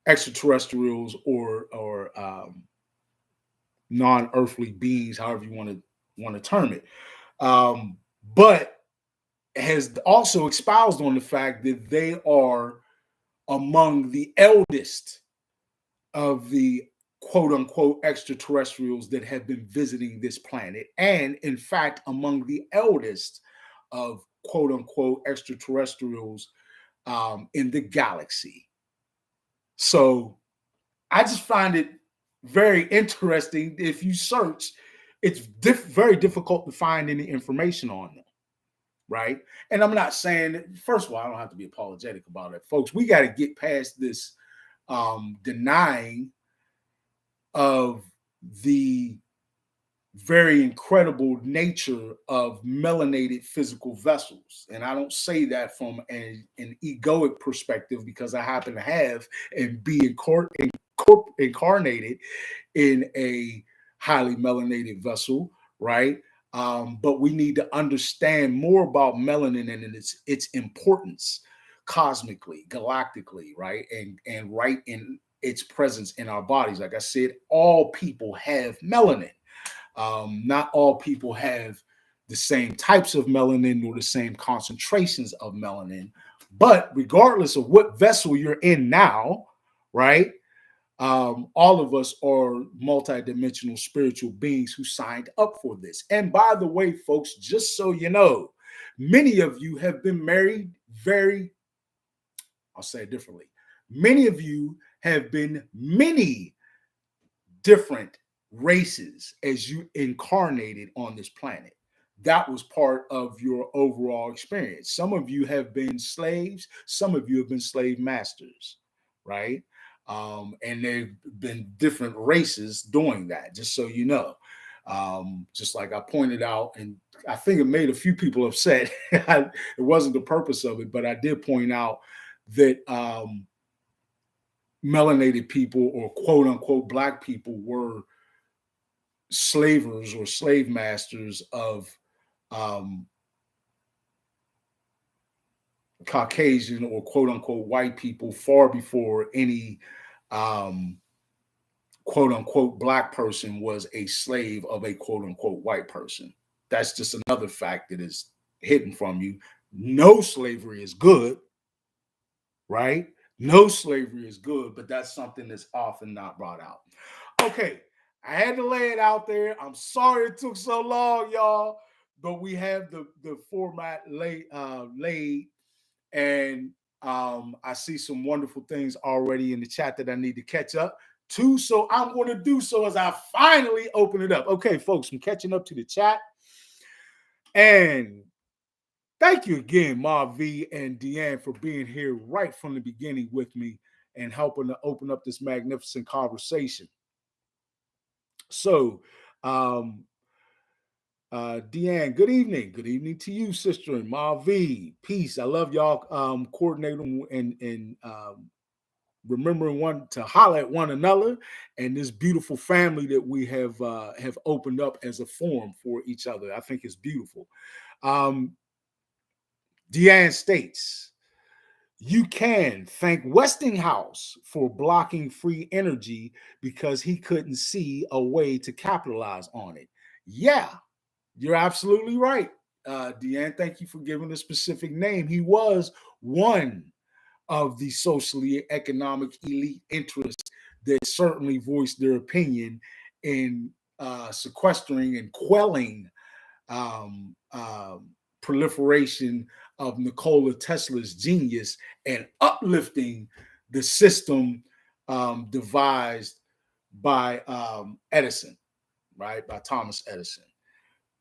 extraterrestrials or non-earthly beings, however you want to term it. But has also espoused on the fact that they are among the eldest of the quote unquote extraterrestrials that have been visiting this planet, and in fact among the eldest of quote unquote extraterrestrials in the galaxy. So I just find it very interesting. If you search, it's very difficult to find any information on them, right? And I'm not saying, first of all, I don't have to be apologetic about it, folks. We got to get past this denying of the very incredible nature of melanated physical vessels. And I don't say that from an egoic perspective, because I happen to have and be incarnated in a highly melanated vessel, right? But we need to understand more about melanin and its importance cosmically, galactically, right? And right in its presence in our bodies. Like I said, all people have melanin. Not all people have the same types of melanin or the same concentrations of melanin, but regardless of what vessel you're in now, right? All of us are multidimensional spiritual beings who signed up for this. And by the way, folks, just so you know, many of you have been married I'll say it differently. Many of you have been many different races as you incarnated on this planet. That was part of your overall experience. Some of you have been slaves, some of you have been slave masters, right? And there've been different races doing that, just so you know. Just like I pointed out, and I think it made a few people upset. It wasn't the purpose of it, but I did point out that melanated people, or quote unquote black people, were slavers or slave masters of um, Caucasian or quote unquote white people far before any um, quote unquote black person was a slave of a quote unquote white person. That's just another fact that is hidden from you. No slavery is good, right? No slavery is good, but that's something that's often not brought out. Okay, I had to lay it out there. I'm sorry it took so long, y'all, but we have the format laid, and I see some wonderful things already in the chat that I need to catch up to. So I'm going to do so as I finally open it up. Okay, folks, I'm catching up to the chat, and thank you again, Marv V and Deanne, for being here right from the beginning with me and helping to open up this magnificent conversation. So, Deanne, good evening. Good evening to you, sister, and Marv V. Peace. I love y'all coordinating and remembering one to holler at one another and this beautiful family that we have opened up as a forum for each other. I think it's beautiful. Deanne states, you can thank Westinghouse for blocking free energy because he couldn't see a way to capitalize on it. Yeah, you're absolutely right. Deanne, thank you for giving a specific name. He was one of the socially economic elite interests that certainly voiced their opinion in sequestering and quelling um, um, proliferation of Nikola Tesla's genius and uplifting the system devised by Edison, right? By Thomas Edison.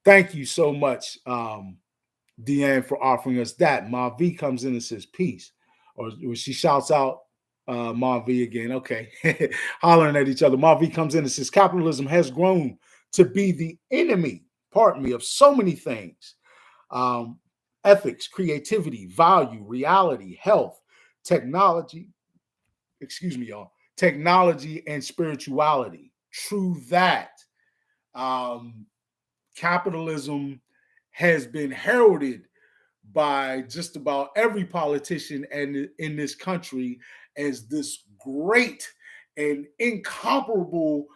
Thank you so much, Deanne, for offering us that. Ma V comes in and says peace, or she shouts out Ma V again. Okay, hollering at each other. Ma V comes in and says capitalism has grown to be the enemy, pardon me, of so many things: ethics, creativity, value, reality, health, technology. Excuse me, y'all. Technology and spirituality. True that. Um, Capitalism has been heralded by just about every politician and in this country as this great and incomparable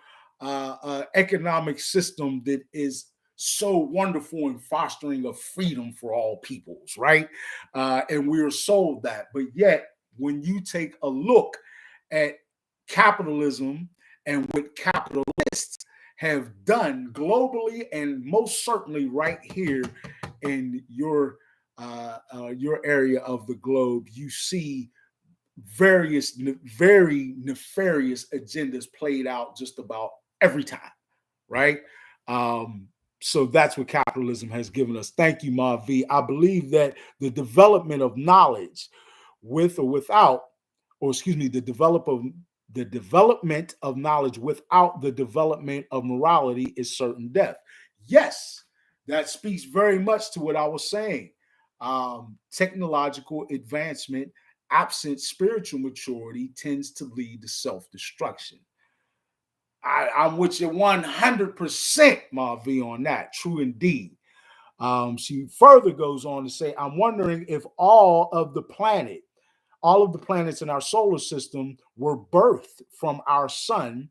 economic system that is so wonderful in fostering a freedom for all peoples, right? And we are sold that. But yet, when you take a look at capitalism and what capitalists have done globally and most certainly right here in your area of the globe, you see very nefarious agendas played out just about every time, right? So that's what capitalism has given us. Thank you, Ma V. I believe that the development of knowledge, with or without, or excuse me, the development of knowledge without the development of morality is certain death. Yes, that speaks very much to what I was saying. Technological advancement absent spiritual maturity tends to lead to self-destruction. I'm with you 100%, Marv, on that. True indeed. She further goes on to say, I'm wondering if all of the planets in our solar system were birthed from our sun,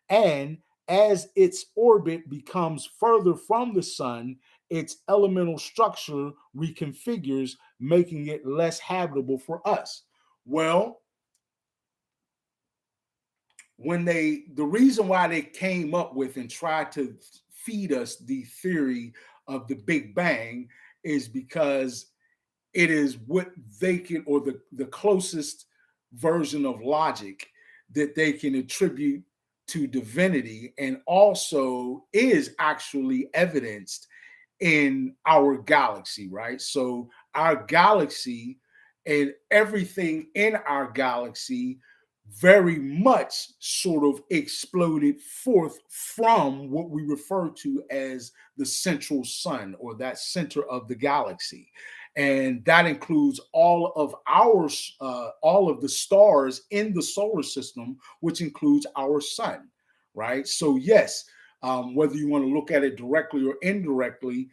and as its orbit becomes further from the sun, its elemental structure reconfigures, making it less habitable for us. Well, the reason why they came up with and tried to feed us the theory of the Big Bang is because it is what they can, or the closest version of logic that they can attribute to divinity, and also is actually evidenced in our galaxy, right? So our galaxy and everything in our galaxy very much sort of exploded forth from what we refer to as the central sun, or that center of the galaxy. And that includes all of all of the stars in the solar system, which includes our sun, right? So yes, whether you want to look at it directly or indirectly,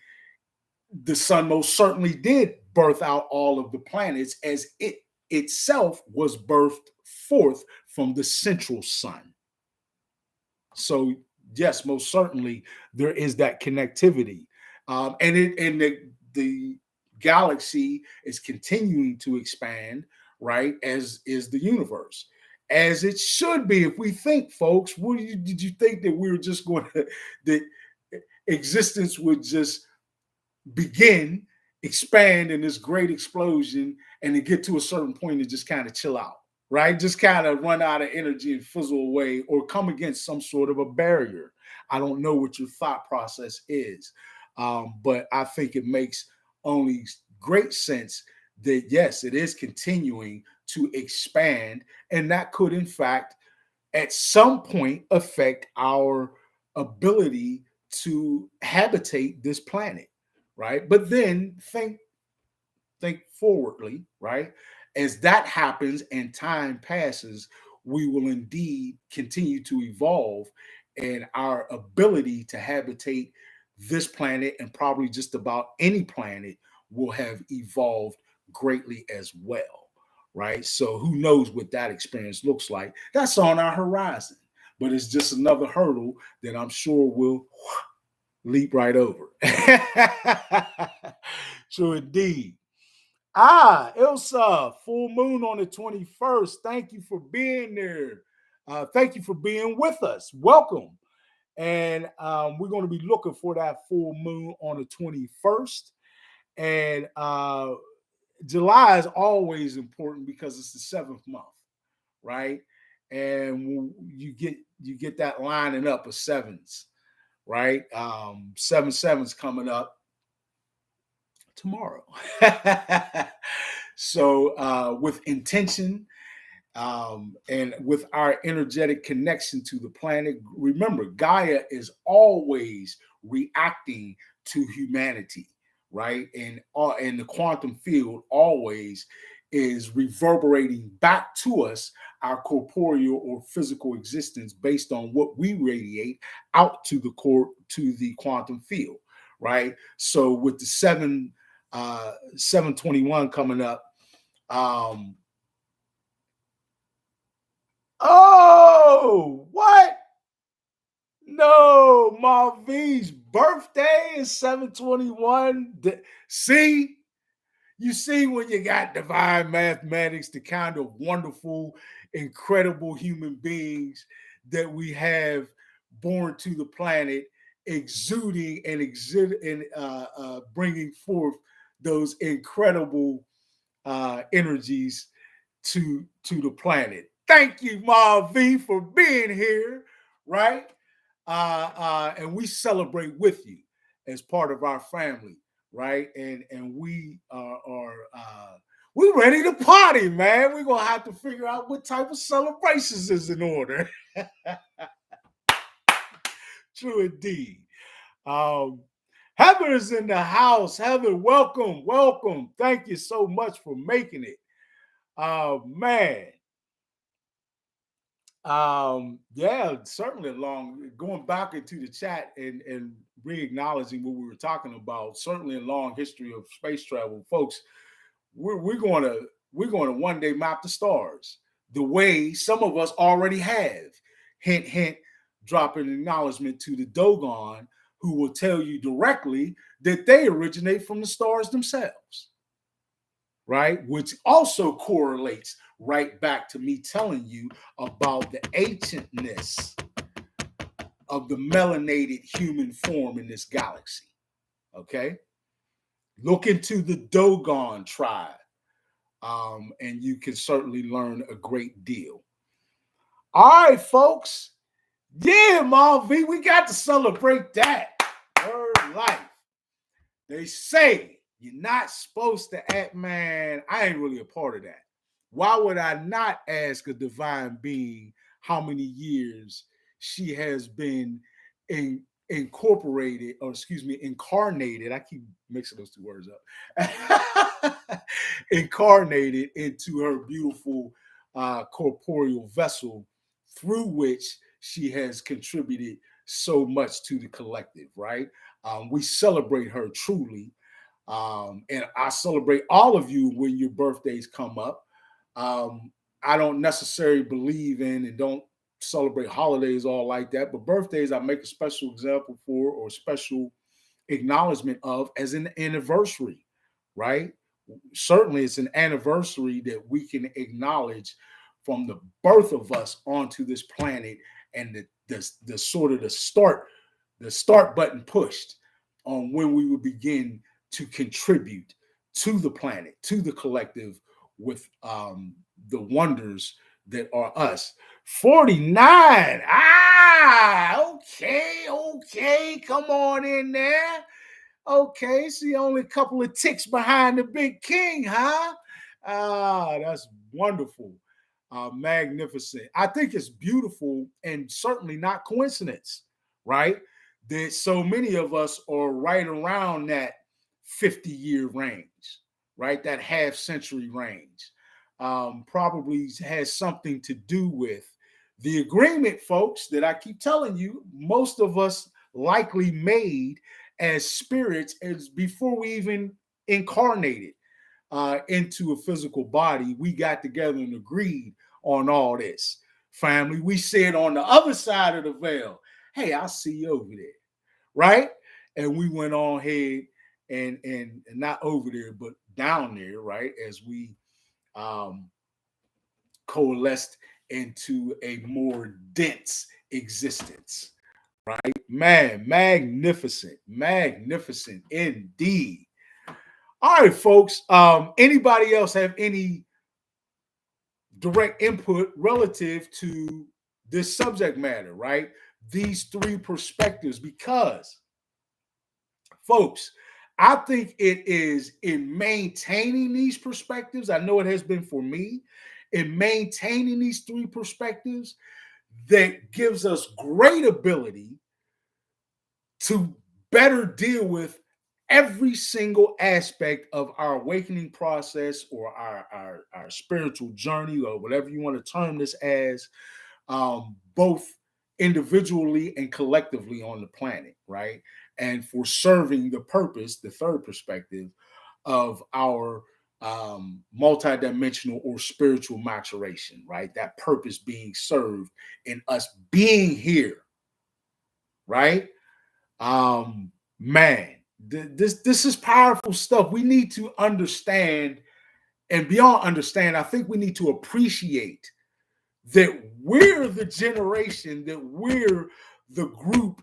the sun most certainly did birth out all of the planets, as it itself was birthed forth from the central sun. So yes, most certainly there is that connectivity, and the galaxy is continuing to expand, right? As is the universe, as it should be. If we think, folks, did you think that we were just going to that existence would just begin, expand in this great explosion, and to get to a certain point and just kind of chill out, right? Just kind of run out of energy and fizzle away or come against some sort of a barrier. I don't know what your thought process is, but I think it makes only great sense that, yes, it is continuing to expand, and that could, in fact, at some point affect our ability to habitate this planet, right? But then think forwardly, right? As that happens and time passes, we will indeed continue to evolve, and our ability to habitate this planet and probably just about any planet will have evolved greatly as well, right? So who knows what that experience looks like? That's on our horizon, but it's just another hurdle that I'm sure we'll leap right over. True indeed. Ilsa, full moon on the 21st. Thank you for being there. Thank you for being with us. Welcome. And we're going to be looking for that full moon on the 21st. And July is always important because it's the seventh month, right? And you get that lining up of sevens, right? 7/7's coming up tomorrow. So with intention, and with our energetic connection to the planet, remember, Gaia is always reacting to humanity, right? And the quantum field always is reverberating back to us our corporeal or physical existence based on what we radiate out to the quantum field, right? So with the 721 coming up, oh, what? No, Malvi's birthday is 721. See, you see when you got divine mathematics, the kind of wonderful, incredible human beings that we have born to the planet, exuding and bringing forth those incredible energies to the planet. Thank you, Ma V, for being here, right? And we celebrate with you as part of our family, right? And we are we ready to party, man. We're gonna have to figure out what type of celebrations is in order. True indeed. Heather is in the house. Heather, welcome, welcome. Thank you so much for making it. Man. Yeah, certainly along going back into the chat and re-acknowledging what we were talking about, certainly a long history of space travel, folks. We're going to one day map the stars the way some of us already have. Hint, hint, dropping acknowledgement to the Dogon, who will tell you directly that they originate from the stars themselves, right? Which also correlates right back to me telling you about the ancientness of the melanated human form in this galaxy. Okay? Look into the Dogon tribe, and you can certainly learn a great deal. All right, folks. Yeah, Mom V, we got to celebrate that. Word life. They say you're not supposed to act, man. I ain't really a part of that. Why would I not ask a divine being how many years she has been incorporated, or excuse me, incarnated? I keep mixing those two words up. Incarnated into her beautiful corporeal vessel through which she has contributed so much to the collective, right? We celebrate her truly. And I celebrate all of you when your birthdays come up. I don't necessarily believe in and don't celebrate holidays all like that, but birthdays I make a special example for or special acknowledgement of as an anniversary, right? Certainly it's an anniversary that we can acknowledge from the birth of us onto this planet and the sort of the start button pushed on when we will begin to contribute to the planet, to the collective with the wonders that are us. 49. Okay. Come on in there. Okay, see, only a couple of ticks behind the Big King, huh? That's wonderful. Magnificent. I think it's beautiful and certainly not coincidence, right? That so many of us are right around that 50-year range, right? That half century range. Probably has something to do with the agreement, folks, that I keep telling you, most of us likely made as spirits as before we even incarnated into a physical body. We got together and agreed on all this. Family, we said on the other side of the veil, hey, I'll see you over there, right? And we went on ahead and not over there, but down there, right? As we coalesced into a more dense existence, right? Man, magnificent indeed. All right, folks. Anybody else have any direct input relative to this subject matter, right? These three perspectives, because, folks, I think it is in maintaining these perspectives. I know it has been for me in maintaining these three perspectives that gives us great ability to better deal with every single aspect of our awakening process or our spiritual journey or whatever you want to term this as, both individually and collectively on the planet, right? And for serving the purpose, the third perspective of our multidimensional or spiritual maturation, right? That purpose being served in us being here, right? Man, this is powerful stuff. We need to understand, and beyond understand, I think we need to appreciate that we're the generation, that we're the group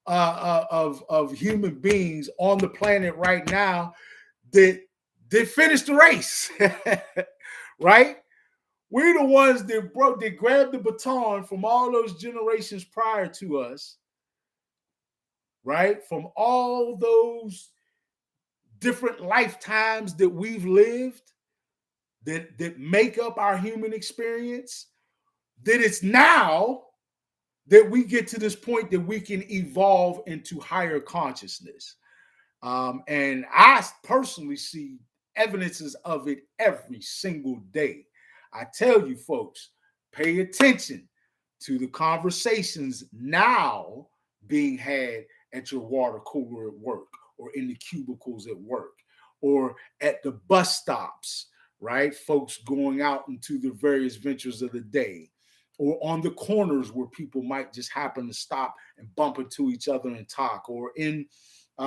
of human beings on the planet right now that finished the race, right? We're the ones that grabbed the baton from all those generations prior to us, right? From all those different lifetimes that we've lived that make up our human experience, that it's now that we get to this point that we can evolve into higher consciousness. And I personally see evidences of it every single day. I tell you, folks, pay attention to the conversations now being had at your water cooler at work, or in the cubicles at work, or at the bus stops, right? Folks going out into the various ventures of the day, or on the corners where people might just happen to stop and bump into each other and talk, or in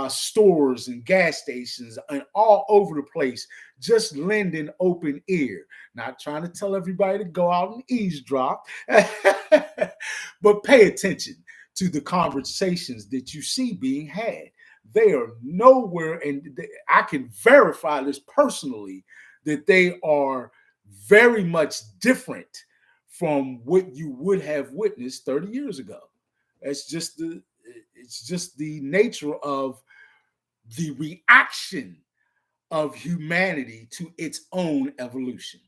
stores and gas stations and all over the place, just lend an open ear. Not trying to tell everybody to go out and eavesdrop, but pay attention to the conversations that you see being had. They are nowhere, and I can verify this personally, that they are very much different from what you would have witnessed 30 years ago. It's just the nature of the reaction of humanity to its own evolution,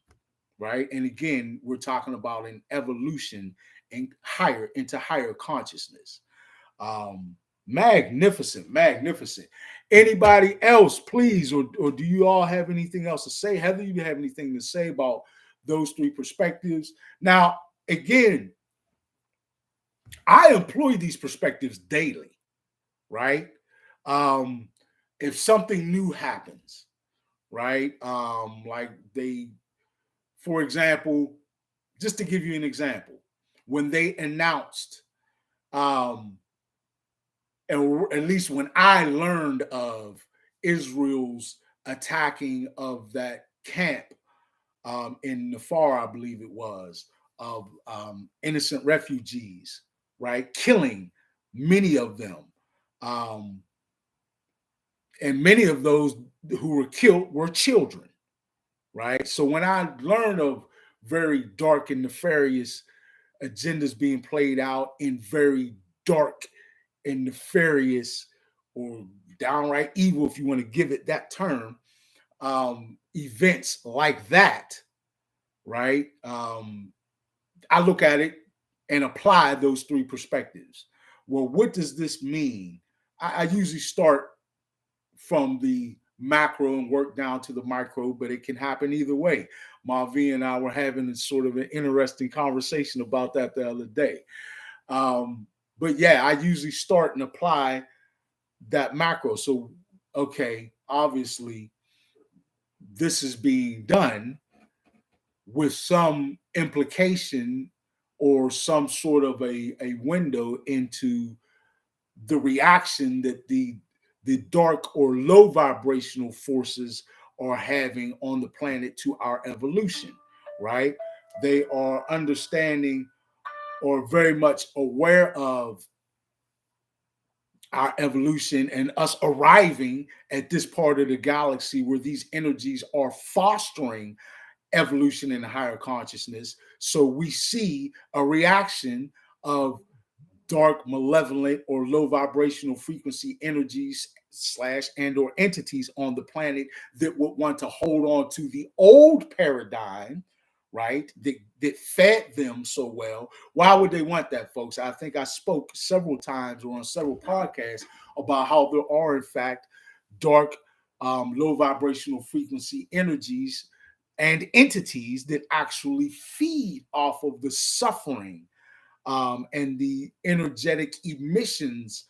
right? And again, we're talking about an evolution into higher consciousness. Magnificent. Anybody else, please, or do you all have anything else to say? Heather, you have anything to say about those three perspectives? Now, again, I employ these perspectives daily, right? if something new happens, right? Like for example, just to give you an example, when they announced, um, at least when I learned of Israel's attacking of that camp in Nafar, I believe it was, of innocent refugees, right? Killing many of them. Um, and many of those who were killed were children, right? So when I learned of very dark and nefarious agendas being played out in very dark and nefarious or downright evil, if you want to give it that term, events like that, right? I look at it and apply those three perspectives. Well, what does this mean? I usually start from the macro and work down to the micro, but it can happen either way. Mavi and I were having sort of an interesting conversation about that the other day. But yeah, I usually start and apply that macro. So, okay, obviously, this is being done with some implication or some sort of a window into the reaction that the dark or low vibrational forces are having on the planet to our evolution, right? They are understanding or very much aware of our evolution and us arriving at this part of the galaxy where these energies are fostering evolution in higher consciousness. So we see a reaction of dark, malevolent, or low vibrational frequency energies slash and or entities on the planet that would want to hold on to the old paradigm, right? That fed them so well. Why would they want that, folks? I think I spoke several times or on several podcasts about how there are, in fact, dark, low vibrational frequency energies and entities that actually feed off of the suffering and the energetic emissions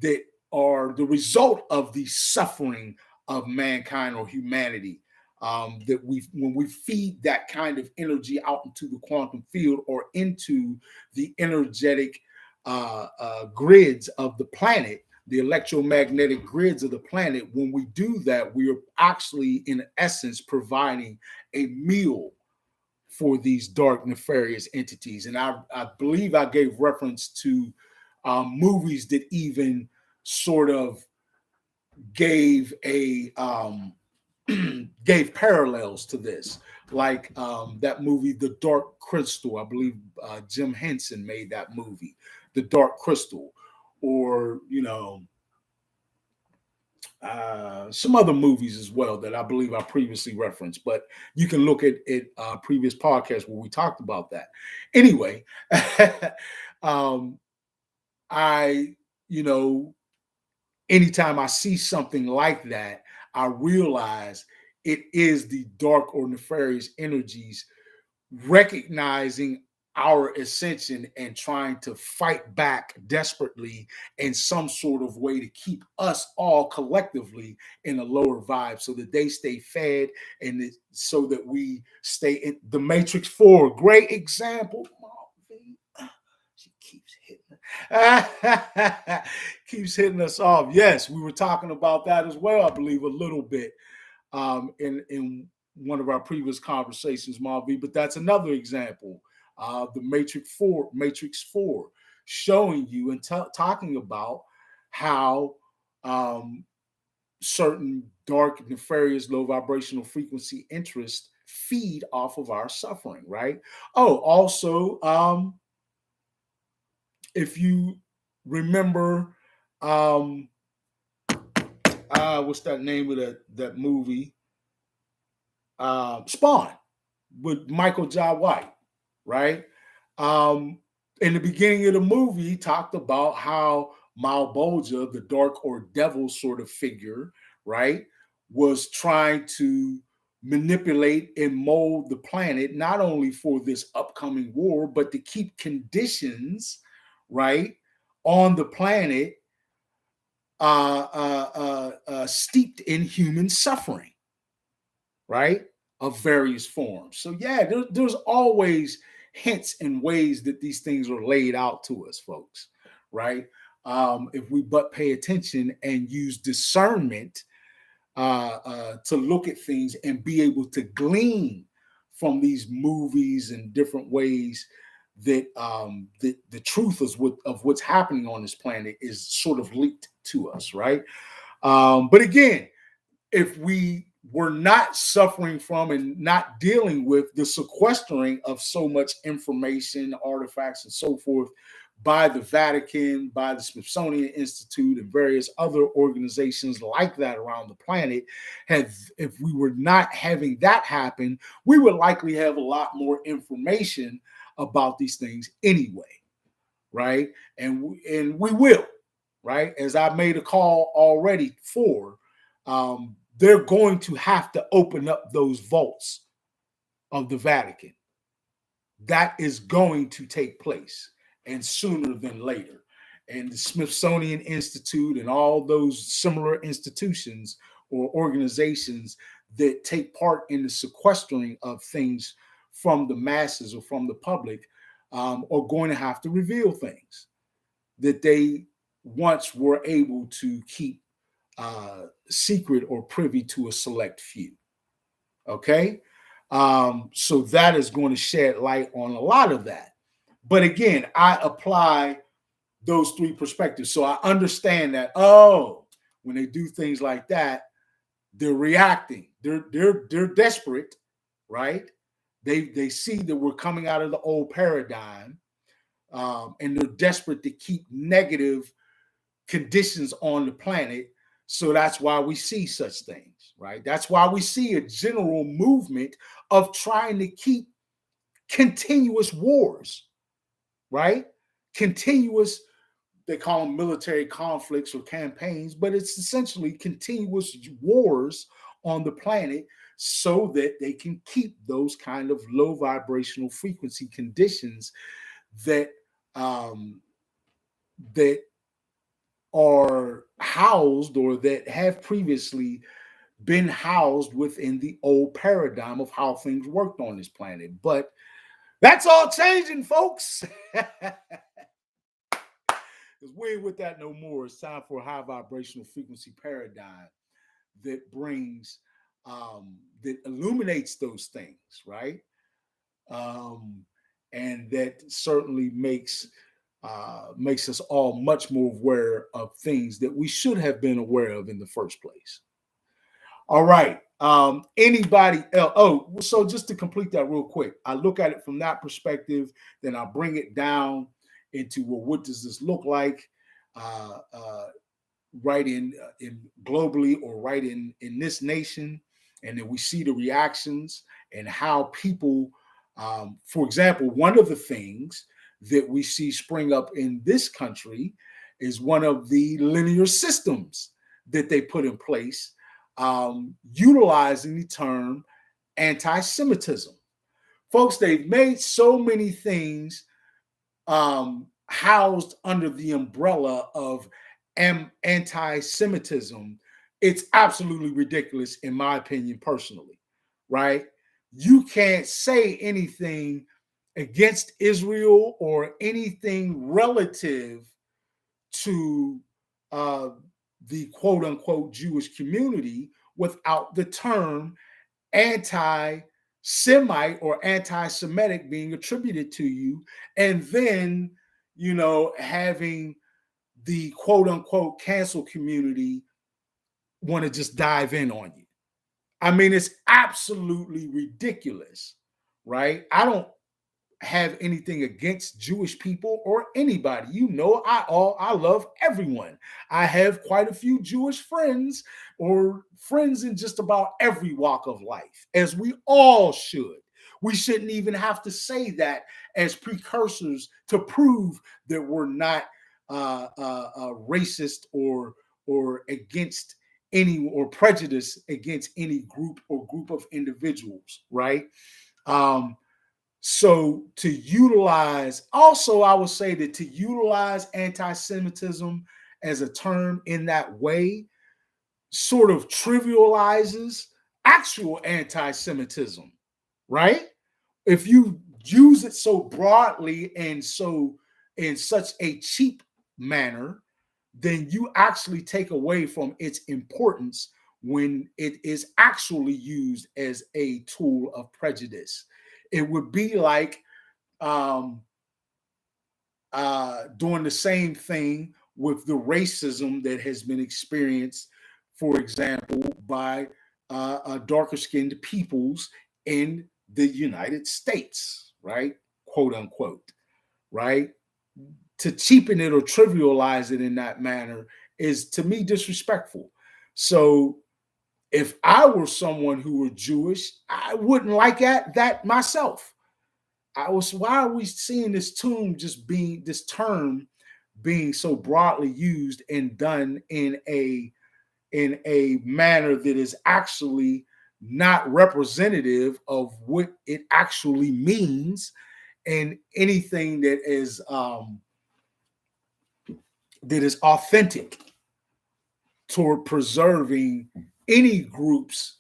that are the result of the suffering of mankind or humanity. That when we feed that kind of energy out into the quantum field or into the energetic grids of the planet, the electromagnetic grids of the planet, when we do that, we are actually, in essence, providing a meal for these dark, nefarious entities. And I believe I gave reference to movies that even sort of gave a gave parallels to this, like that movie, The Dark Crystal. I believe Jim Henson made that movie, The Dark Crystal, or some other movies as well that I believe I previously referenced, but you can look at previous podcasts where we talked about that. Anyway, I, anytime I see something like that, I realize it is the dark or nefarious energies recognizing our ascension and trying to fight back desperately in some sort of way to keep us all collectively in a lower vibe so that they stay fed and so that we stay in the Matrix 4. Great example. She keeps hitting keeps hitting us off. Yes, we were talking about that as well, I believe, a little bit in one of our previous conversations, Marv. But that's another example. The Matrix 4, showing you and talking about how certain dark, nefarious, low vibrational frequency interests feed off of our suffering, right? Oh, also, if you remember, what's that name of that movie? Spawn with Michael Jai White, right? In the beginning of the movie, he talked about how Malbolgia, the dark or devil sort of figure, right, was trying to manipulate and mold the planet, not only for this upcoming war, but to keep conditions, right, on the planet steeped in human suffering, right, of various forms. So yeah, there's always hints and ways that these things are laid out to us, folks, right? If we but pay attention and use discernment to look at things and be able to glean from these movies and different ways that the truth of what's happening on this planet is sort of leaked to us, right? But again, if we were not suffering from and not dealing with the sequestering of so much information, artifacts, and so forth by the Vatican, by the Smithsonian Institute, and various other organizations like that around the planet, if we were not having that happen, we would likely have a lot more information about these things anyway, right? And we will, right? As I made a call already for, they're going to have to open up those vaults of the Vatican. That is going to take place, and sooner than later. And the Smithsonian Institute and all those similar institutions or organizations that take part in the sequestering of things from the masses or from the public are going to have to reveal things that they once were able to keep secret or privy to a select few. Okay. So that is going to shed light on a lot of that. But again, I apply those three perspectives. So I understand that, oh, when they do things like that, they're reacting. They're desperate, right? They see that we're coming out of the old paradigm, and they're desperate to keep negative conditions on the planet. So that's why we see such things, right? That's why we see a general movement of trying to keep continuous wars, right? Continuous, they call them military conflicts or campaigns, but it's essentially continuous wars on the planet so that they can keep those kind of low vibrational frequency conditions that that are housed or that have previously been housed within the old paradigm of how things worked on this planet. But that's all changing, folks. Because we ain't with that no more. It's time for a high vibrational frequency paradigm that brings, that illuminates those things, right? And that certainly makes us all much more aware of things that we should have been aware of in the first place. All right. Anybody else? Oh, so just to complete that real quick, I look at it from that perspective, then I bring it down into, well, what does this look like? Uh, uh, right in globally or right in this nation, and then we see the reactions and how people, for example, one of the things that we see spring up in this country is one of the linear systems that they put in place, utilizing the term anti-Semitism. Folks, they've made so many things housed under the umbrella of anti-Semitism. It's absolutely ridiculous, in my opinion, personally, right? You can't say anything against Israel or anything relative to the quote unquote Jewish community without the term anti Semite or anti Semitic being attributed to you. And then, having the quote unquote cancel community want to just dive in on you. I mean, it's absolutely ridiculous, right? I don't have anything against Jewish people or anybody. I love everyone. I have quite a few Jewish friends or friends in just about every walk of life, as we all should. We shouldn't even have to say that as precursors to prove that we're not racist or against any or prejudice against any group or group of individuals, right? So to utilize, also, I would say that to utilize anti-Semitism as a term in that way sort of trivializes actual anti-Semitism, right? If you use it so broadly and so in such a cheap manner, then you actually take away from its importance when it is actually used as a tool of prejudice. It would be like um, doing the same thing with the racism that has been experienced, for example, by darker skinned peoples in the United States, right? Quote unquote, right? To cheapen it or trivialize it in that manner is to me disrespectful. So if I were someone who were Jewish, I wouldn't like that myself. Why are we seeing this term being so broadly used and done in a manner that is actually not representative of what it actually means, and anything that is authentic toward preserving any group's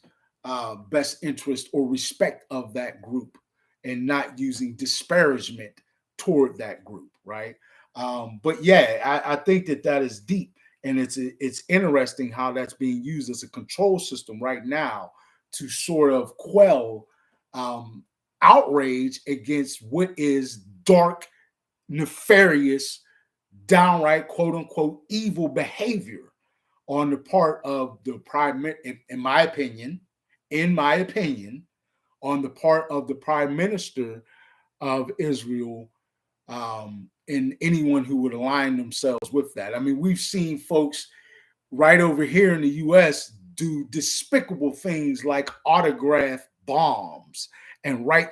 best interest or respect of that group, and not using disparagement toward that group, right? But yeah, I think that is deep, and it's interesting how that's being used as a control system right now to sort of quell um, outrage against what is dark, nefarious, downright quote unquote evil behavior on the part of the prime, in my opinion, on the part of the prime minister of Israel, and anyone who would align themselves with that. I mean, we've seen folks right over here in the US do despicable things like autograph bombs and write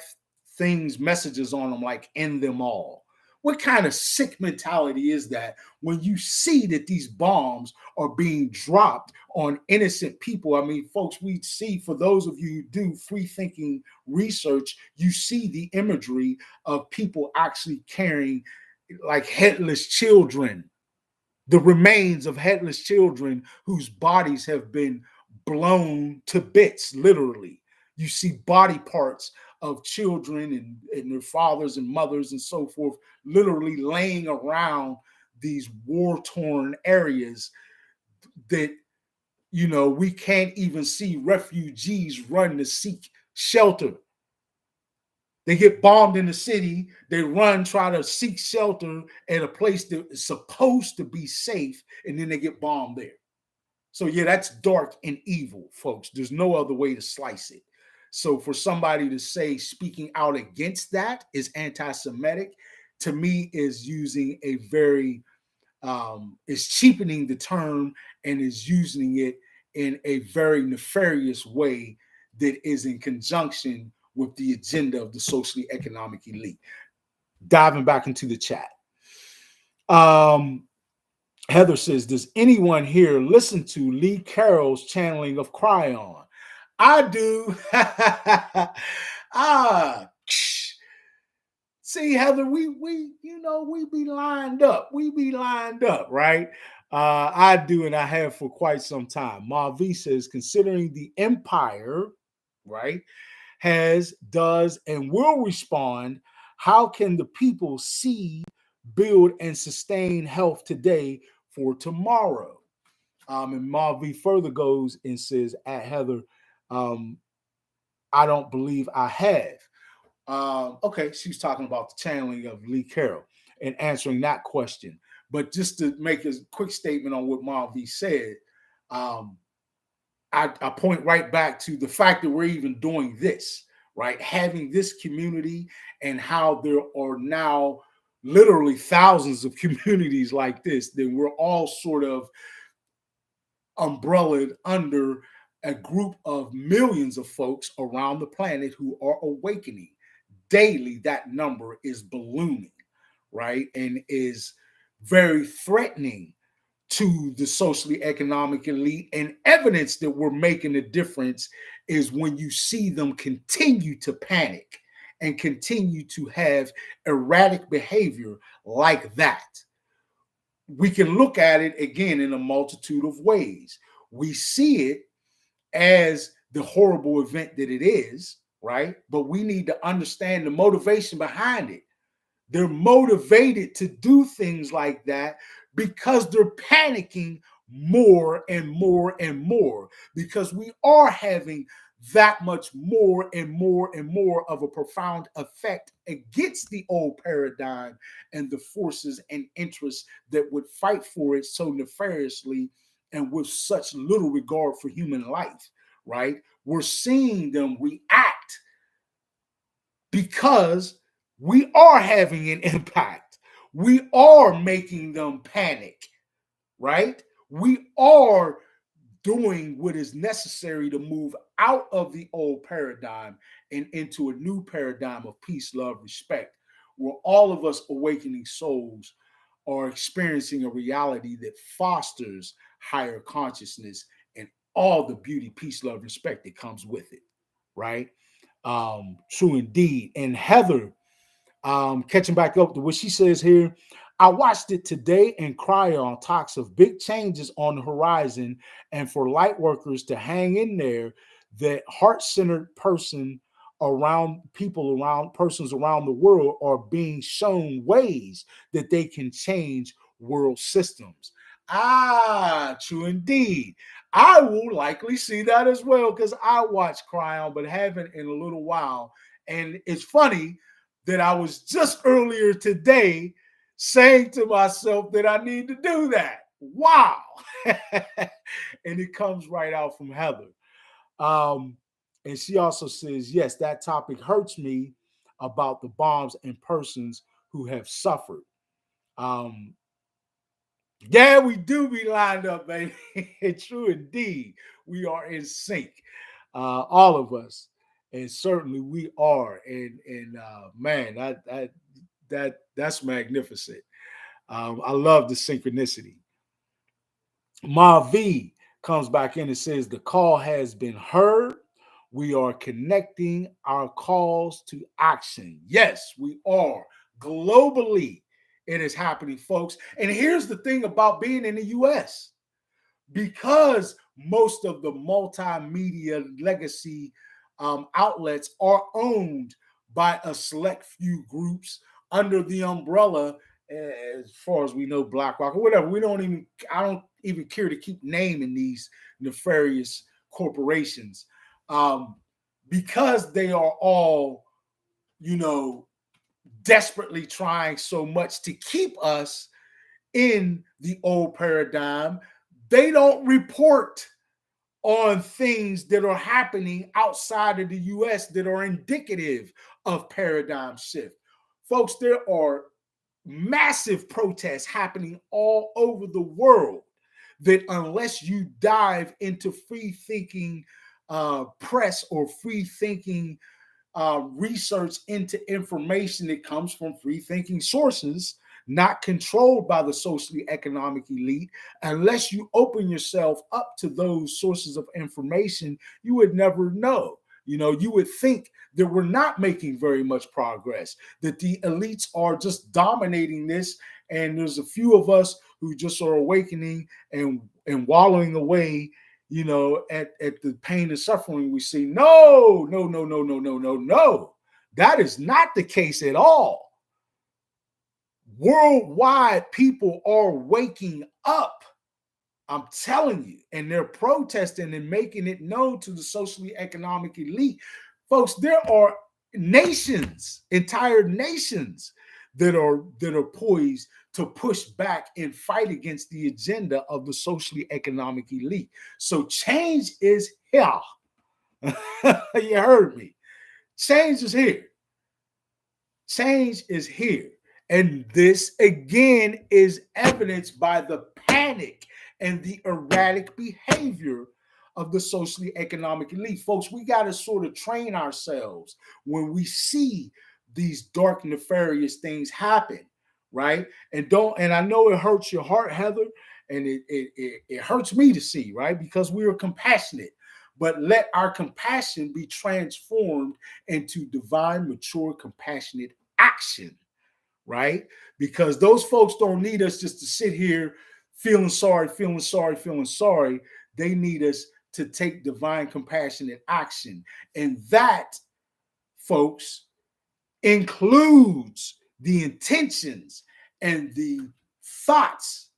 messages on them like end them all. What kind of sick mentality is that when you see that these bombs are being dropped on innocent people? I mean, folks, we see, for those of you who do free thinking research, you see the imagery of people actually carrying like headless children, the remains of headless children whose bodies have been blown to bits, literally. You see body parts of children and their fathers and mothers and so forth, literally laying around these war-torn areas that, we can't even see refugees run to seek shelter. They get bombed in the city. They run, try to seek shelter at a place that is supposed to be safe, and then they get bombed there. So yeah, that's dark and evil, folks. There's no other way to slice it. So for somebody to say speaking out against that is anti-Semitic, to me is using a very is cheapening the term and is using it in a very nefarious way that is in conjunction with the agenda of the socially economic elite. Diving back into the chat. Heather says, does anyone here listen to Lee Carroll's channeling of Cryon? I do. See, Heather, we be lined up. We be lined up, right? I do, and I have for quite some time. Mavi says, considering the empire, right, does, and will respond, how can the people see, build, and sustain health today for tomorrow? And Mavi further goes and says, at Heather, I don't believe I have. Okay, she's talking about the channeling of Lee Carroll and answering that question. But just to make a quick statement on what Mavi said, I point right back to the fact that we're even doing this, right? Having this community, and how there are now literally thousands of communities like this, that we're all sort of umbrellaed under a group of millions of folks around the planet who are awakening. Daily, that number is ballooning, right? And is very threatening to the socially economic elite. And evidence that we're making a difference is when you see them continue to panic and continue to have erratic behavior like that. we can look at it again in a multitude of ways. We see it as the horrible event that it is, right? But we need to understand the motivation behind it. They're motivated to do things like that because they're panicking more and more and more, because we are having that much more and more and more of a profound effect against the old paradigm and the forces and interests that would fight for it so nefariously and with such little regard for human life, right? We're seeing them react because we are having an impact. We are making them panic, right? We are doing what is necessary to move out of the old paradigm and into a new paradigm of peace, love, respect, where all of us awakening souls are experiencing a reality that fosters higher consciousness and all the beauty, peace, love, respect that comes with it, right? True indeed. And Heather, catching back up to what she says here, I watched it today and cry on talks of big changes on the horizon, and for light workers to hang in there, that heart-centered persons around the world are being shown ways that they can change world systems. Ah, true indeed. I will likely see that as well because I watch Cryon, but haven't in a little while. And it's funny that I was just earlier today saying to myself that I need to do that. Wow. And it comes right out from Heather. Um, and she also says, yes, that topic hurts me about the bombs and persons who have suffered. Um, yeah, we do be lined up, baby. True indeed. We are in sync, all of us. And certainly we are. And man, that's magnificent. I love the synchronicity. Ma V comes back in and says the call has been heard. We are connecting our calls to action. Yes, we are. Globally, it is happening, folks. And here's the thing about being in the US, because most of the multimedia legacy outlets are owned by a select few groups under the umbrella, as far as we know, BlackRock or whatever. I don't even care to keep naming these nefarious corporations, um, because they are all, you know, desperately trying so much to keep us in the old paradigm. They don't report on things that are happening outside of the US that are indicative of paradigm shift. Folks, there are massive protests happening all over the world that, unless you dive into free thinking press or free thinking research into information that comes from free thinking sources, not controlled by the socially economic elite, unless you open yourself up to those sources of information, you would never know. You know, you would think that we're not making very much progress, that the elites are just dominating this, and there's a few of us who just are awakening and wallowing away, you know, at the pain and suffering we see. No, no, no, no, no, no, no, no. That is not the case at all. Worldwide, people are waking up. I'm telling you, and they're protesting and making it known to the socially economic elite. Folks, there are nations, entire nations that are poised to push back and fight against the agenda of the socially economic elite. So change is here. You heard me. Change is here. Change is here. And this again is evidenced by the panic and the erratic behavior of the socially economic elite. Folks, we got to sort of train ourselves when we see these dark, nefarious things happen, right? And I know it hurts your heart, Heather, and it hurts me to see, right? Because we are compassionate. But let our compassion be transformed into divine, mature, compassionate action, right? Because those folks don't need us just to sit here feeling sorry, feeling sorry, feeling sorry. They need us to take divine compassionate action. And that, folks, includes the intentions and the thoughts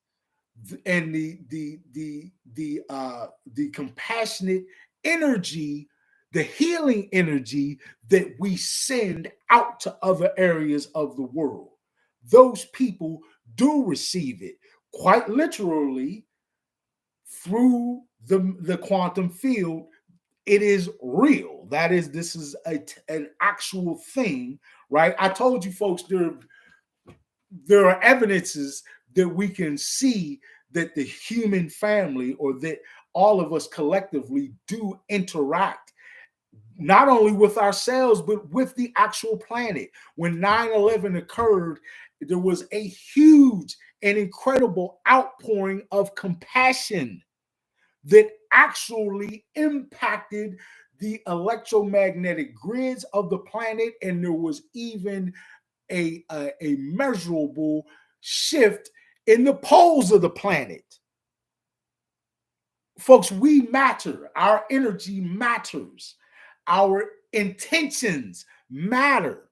and the compassionate energy, the healing energy that we send out to other areas of the world. Those people do receive it quite literally through the quantum field. It is real. This is an actual thing, right? I told you folks there are evidences that we can see that the human family, or that all of us collectively, do interact not only with ourselves but with the actual planet. When 9/11 occurred, there was a huge and incredible outpouring of compassion that actually impacted the electromagnetic grids of the planet, and there was even a measurable shift in the poles of the planet. Folks, we matter. Our energy matters. Our intentions matter,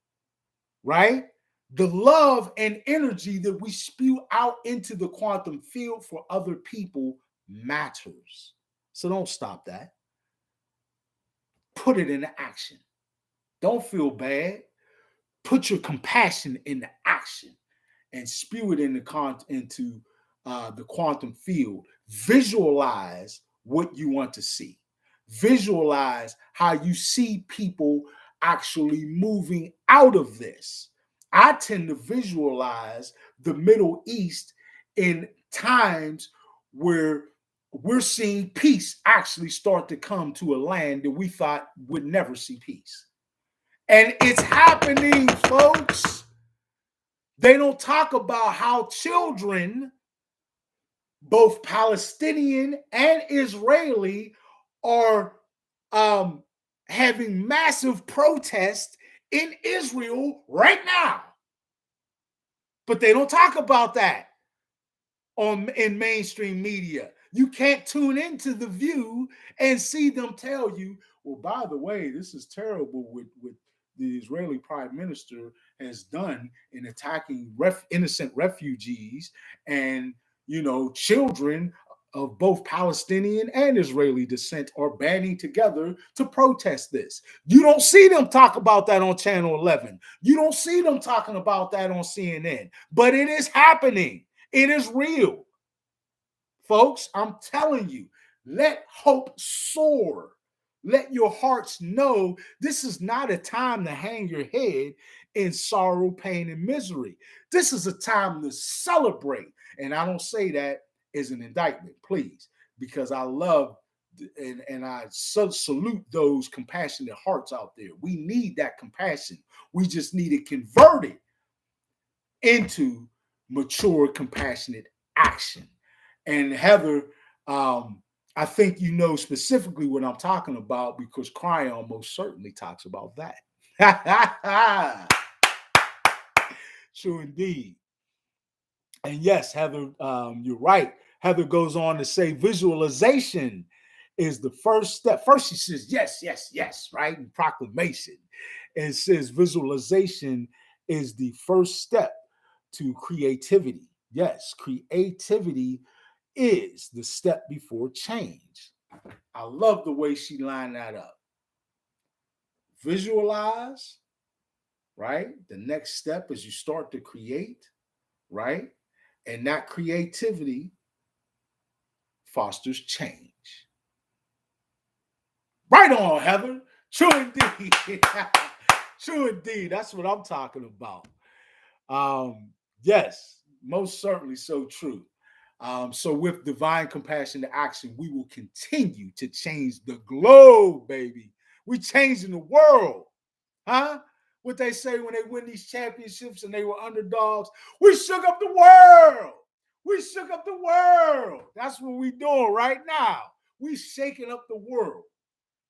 right? The love and energy that we spew out into the quantum field for other people matters. So don't stop that. Put it into action. Don't feel bad. Put your compassion into action and spew it into the quantum field. Visualize what you want to see. Visualize how you see people actually moving out of this. I tend to visualize the Middle East in times where we're seeing peace actually start to come to a land that we thought would never see peace. And it's happening, folks. They don't talk about how children, both Palestinian and Israeli, are having massive protests in Israel right now. But they don't talk about that in mainstream media. You can't tune into The View and see them tell you, well, by the way, this is terrible with the Israeli prime minister has done in attacking innocent refugees, and children of both Palestinian and Israeli descent are banding together to protest this. You don't see them talk about that on Channel 11. You don't see them talking about that on CNN, but it is happening. It is real. Folks, I'm telling you, let hope soar. Let your hearts know this is not a time to hang your head in sorrow, pain, and misery. This is a time to celebrate. And I don't say that as an indictment, please, because I love and I salute those compassionate hearts out there. We need that compassion. We just need it converted into mature, compassionate action. And Heather, I think you know specifically what I'm talking about, because Cryon most certainly talks about that. True indeed. And yes, Heather, you're right. Heather goes on to say visualization is the first step. First, she says, yes, yes, yes, right? In proclamation. And says visualization is the first step to creativity. Yes, creativity is the step before change. I love the way she lined that up. Visualize, right? The next step is you start to create, right? And that creativity fosters change. Right on, Heather. True indeed. True indeed. That's what I'm talking about. Yes, most certainly so true. So with divine compassion to action, we will continue to change the globe, baby. We changing the world. Huh? What they say when they win these championships and they were underdogs, we shook up the world. We shook up the world. That's what we doing right now. We shaking up the world,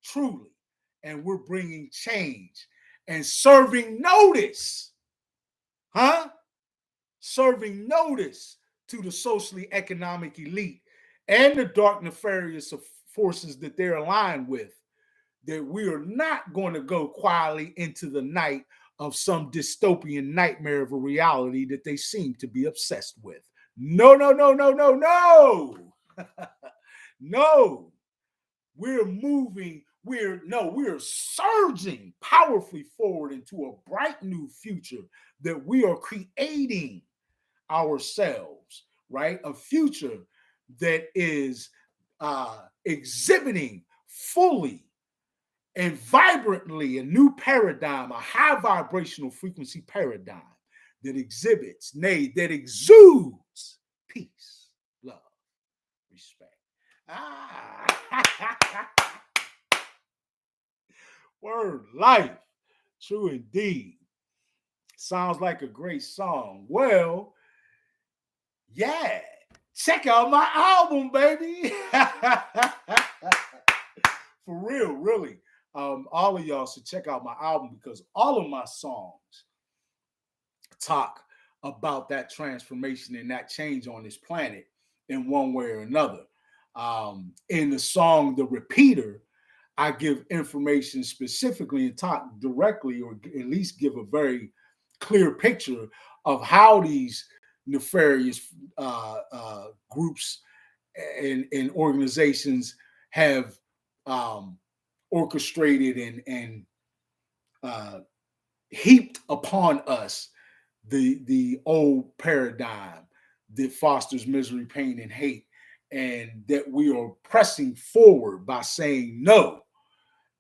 truly. And we're bringing change and serving notice. Huh? serving notice to the socially economic elite and the dark nefarious forces that they're aligned with, that we are not going to go quietly into the night of some dystopian nightmare of a reality that they seem to be obsessed with. No, no, no, no, no, no. No. We're moving, we're surging powerfully forward into a bright new future that we are creating ourselves, right? A future that is exhibiting fully and vibrantly a new paradigm, a high vibrational frequency paradigm that exhibits, nay, that exudes peace, love, respect. Word life. True indeed. Sounds like a great song. Well, yeah. Check out my album, baby. For real, really. All of y'all should check out my album because all of my songs talk about that transformation and that change on this planet in one way or another. In the song The Repeater, I give information specifically and talk directly, or at least give a very clear picture of how these nefarious groups and organizations have orchestrated and heaped upon us the old paradigm that fosters misery, pain, and hate, and that we are pressing forward by saying no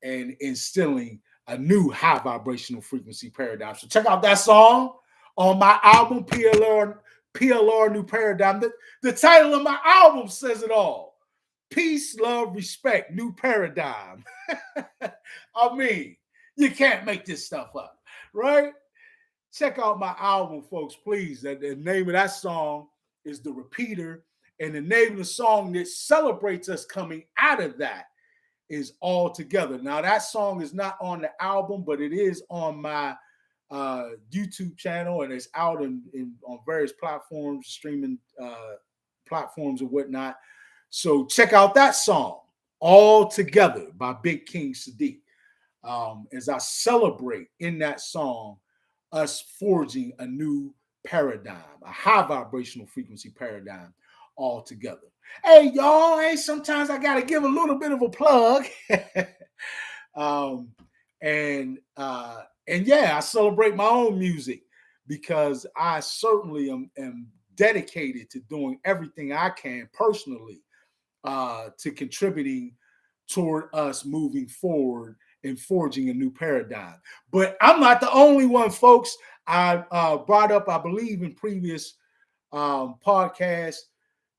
and instilling a new high vibrational frequency paradigm. So check out that song on my album, PLR New Paradigm. The title of my album says it all. Peace, love, respect, new paradigm. I mean, you can't make this stuff up, right? Check out my album, folks, please. The name of that song is The Repeater, and the name of the song that celebrates us coming out of that is All Together. Now, that song is not on the album, but it is on my YouTube channel, and it's out on various platforms, streaming platforms and whatnot. So check out that song, All Together by Big King S.1, as I celebrate in that song us forging a new paradigm, a high vibrational frequency paradigm altogether. Hey, y'all, hey, sometimes I got to give a little bit of a plug. um, and yeah, I celebrate my own music because I certainly am dedicated to doing everything I can personally to contributing toward us moving forward and forging a new paradigm. But I'm not the only one, folks. I brought up, I believe, in previous podcasts,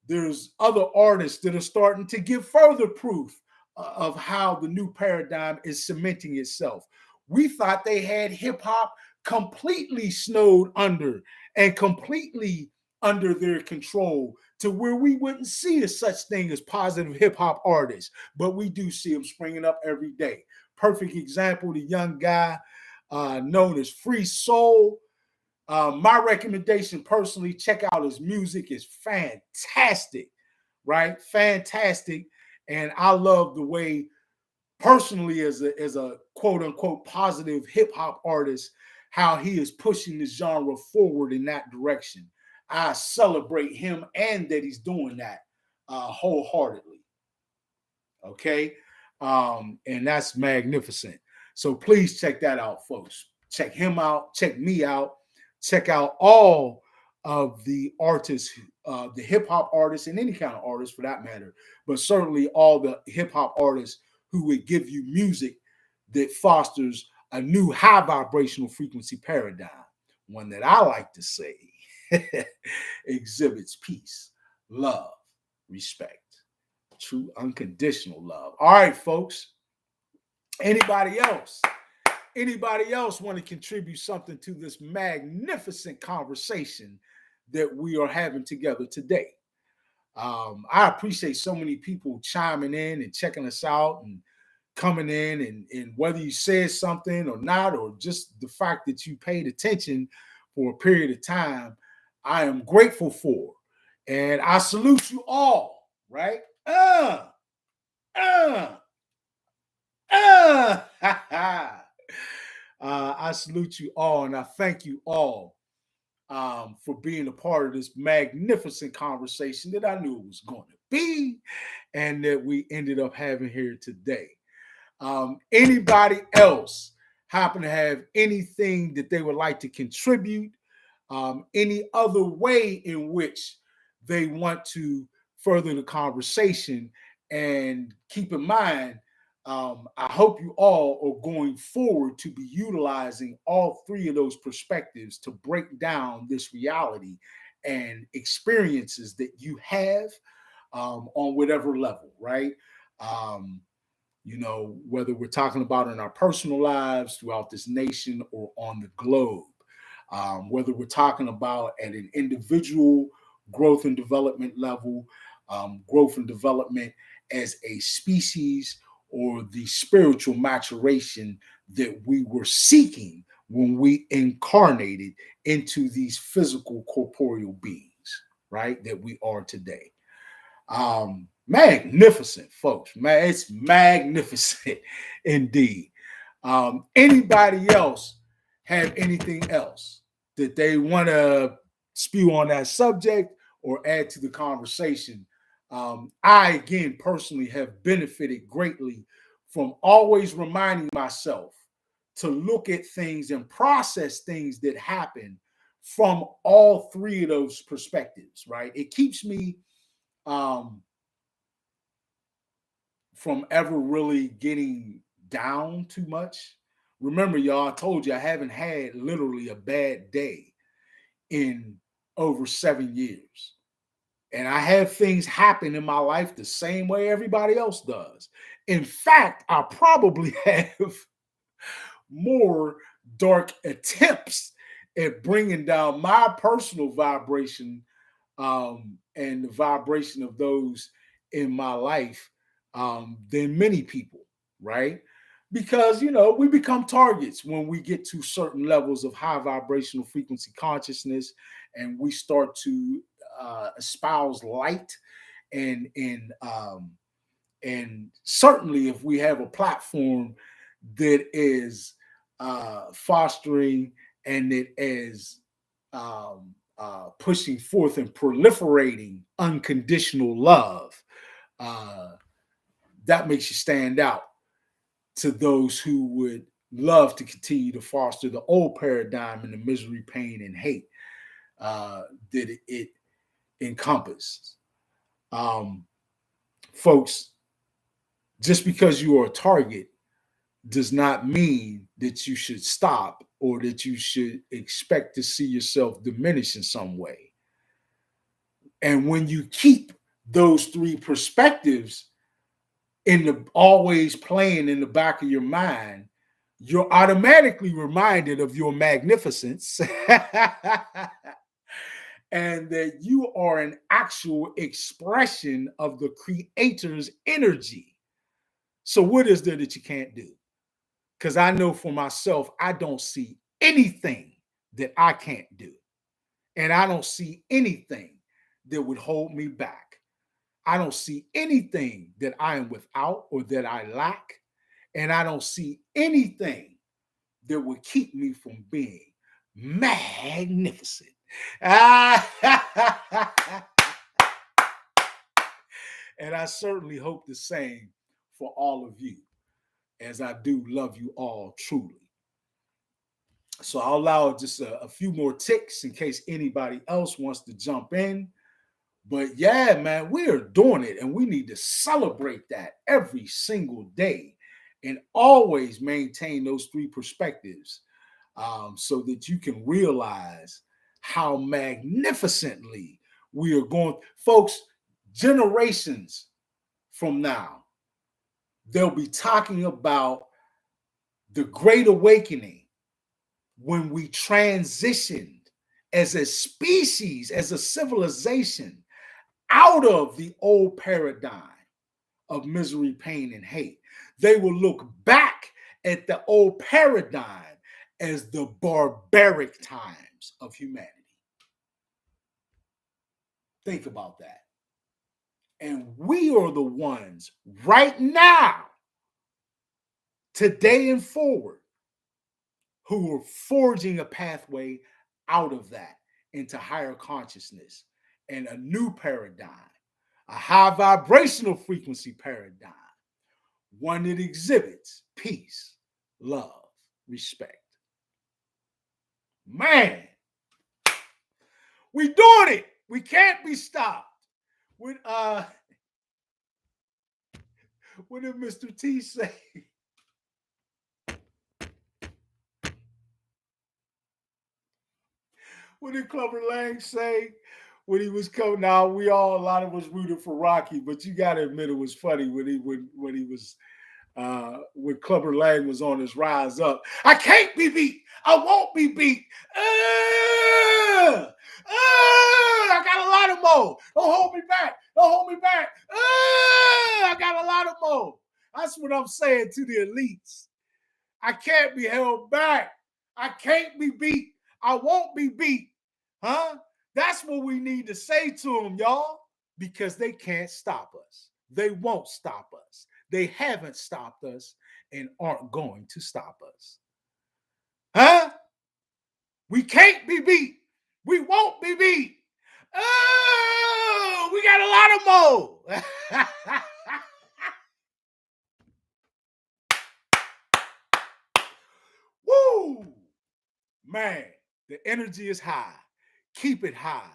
there's other artists that are starting to give further proof of how the new paradigm is cementing itself. We thought they had hip hop completely snowed under and completely under their control to where we wouldn't see a such thing as positive hip hop artists, but we do see them springing up every day. Perfect example, the young guy known as Free Soul. My recommendation personally, check out his music. It's fantastic, right? Fantastic. And I love the way, personally, as a quote unquote positive hip hop artist, how he is pushing this genre forward in that direction. I celebrate him and that he's doing that wholeheartedly. Okay. And that's magnificent. So please check that out, folks. Check him out, check me out, check out all of the artists, the hip hop artists, and any kind of artists for that matter, but certainly all the hip hop artists who would give you music that fosters a new high vibrational frequency paradigm. One that I like to say exhibits peace, love, respect, true unconditional love. All right, folks. Anybody else? Anybody else want to contribute something to this magnificent conversation that we are having together today? I appreciate so many people chiming in and checking us out and coming in, and whether you said something or not, or just the fact that you paid attention for a period of time, I am grateful for. And I salute you all, right? Uh, uh. I salute you all and I thank you all for being a part of this magnificent conversation that I knew it was going to be and that we ended up having here today. Anybody else happen to have anything that they would like to contribute, any other way in which they want to further the conversation? And keep in mind, I hope you all are going forward to be utilizing all three of those perspectives to break down this reality and experiences that you have on whatever level, right? Um, whether we're talking about in our personal lives throughout this nation or on the globe, whether we're talking about at an individual growth and development level, growth and development as a species, or the spiritual maturation that we were seeking when we incarnated into these physical corporeal beings, right, that we are today. Magnificent, folks. Man, it's magnificent indeed. Anybody else have anything else that they want to spew on that subject or add to the conversation? I, again, personally have benefited greatly from always reminding myself to look at things and process things that happen from all three of those perspectives, right? It keeps me from ever really getting down too much. Remember, y'all, I told you I haven't had literally a bad day in over 7 years. And I have things happen in my life the same way everybody else does. In fact, I probably have more dark attempts at bringing down my personal vibration and the vibration of those in my life than many people, right? Because, we become targets when we get to certain levels of high vibrational frequency consciousness and we start to espouse light and certainly if we have a platform that is fostering and that is pushing forth and proliferating unconditional love, that makes you stand out to those who would love to continue to foster the old paradigm and the misery, pain, and hate that it encompasses. Folks, just because you are a target does not mean that you should stop or that you should expect to see yourself diminish in some way. And when you keep those three perspectives always playing in the back of your mind, you're automatically reminded of your magnificence and that you are an actual expression of the creator's energy. So what is there that you can't do? Because I know for myself, I don't see anything that I can't do. And I don't see anything that would hold me back. I don't see anything that I am without or that I lack. And I don't see anything that would keep me from being magnificent. And I certainly hope the same for all of you, as I do love you all truly. So I'll allow just a few more ticks in case anybody else wants to jump in. But yeah, man, we are doing it and we need to celebrate that every single day and always maintain those three perspectives so that you can realize how magnificently we are going. Folks, generations from now, they'll be talking about the Great Awakening when we transitioned as a species, as a civilization, out of the old paradigm of misery, pain, and hate. They will look back at the old paradigm as the barbaric times of humanity. Think about that. And we are the ones right now, today and forward, who are forging a pathway out of that into higher consciousness and a new paradigm, a high vibrational frequency paradigm, one that exhibits peace, love, respect. Man, we doing it. We can't be stopped. What did Mr. T say? What did Clubber Lang say when he was coming? Now a lot of us rooted for Rocky, but you got to admit it was funny when he was when Clubber Lang was on his rise up. I can't be beat. I won't be beat. I got a lot of more. Don't hold me back. Don't hold me back. I got a lot of more. That's what I'm saying to the elites. I can't be held back. I can't be beat. I won't be beat. Huh? That's what we need to say to them, y'all, because they can't stop us. They won't stop us. They haven't stopped us and aren't going to stop us. Huh? We can't be beat. We won't be beat. Oh, we got a lot of more. Woo! Man, the energy is high. Keep it high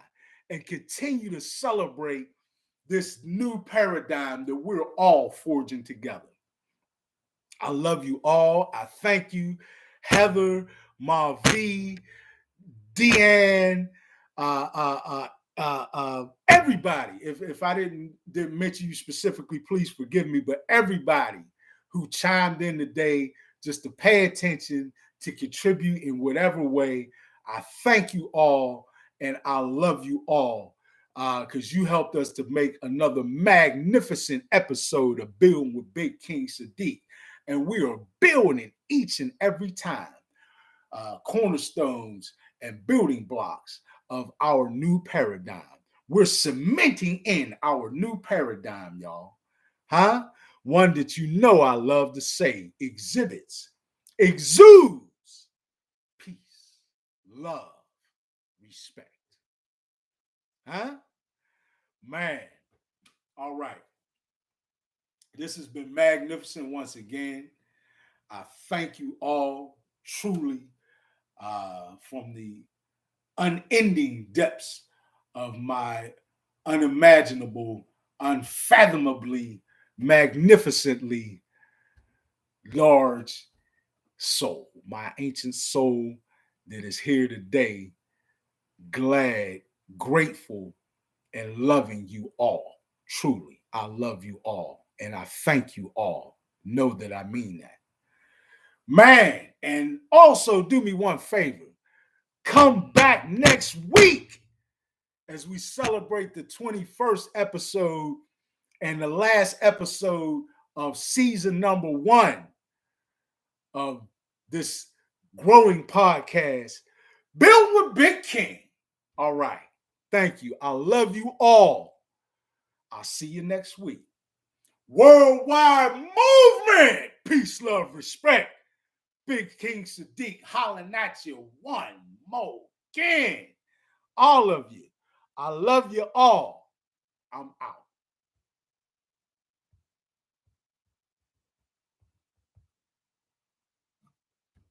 and continue to celebrate this new paradigm that we're all forging together. I love you all. I thank you, Heather, Marvi, Deanne, everybody. If I didn't mention you specifically, please forgive me. But everybody who chimed in today just to pay attention, to contribute in whatever way, I thank you all and I love you all because you helped us to make another magnificent episode of Building with Big King S.1. And we are building each and every time cornerstones and building blocks of our new paradigm. We're cementing in our new paradigm, y'all. Huh? One that you know I love to say exhibits, exudes peace, love, respect. Huh? Man. All right. This has been magnificent once again. I thank you all truly from the unending depths of my unimaginable, unfathomably, magnificently large soul, my ancient soul that is here today, glad, grateful, and loving you all. Truly, I love you all, and I thank you all. Know that I mean that. Man, and also do me one favor. Come back next week as we celebrate the 21st episode and the last episode of season number 1 of this growing podcast, Build with Big King. All right. Thank you. I love you all. I'll see you next week. Worldwide movement. Peace, love, respect. Big King S.1 hollering at you one more again. All of you. I love you all. I'm out.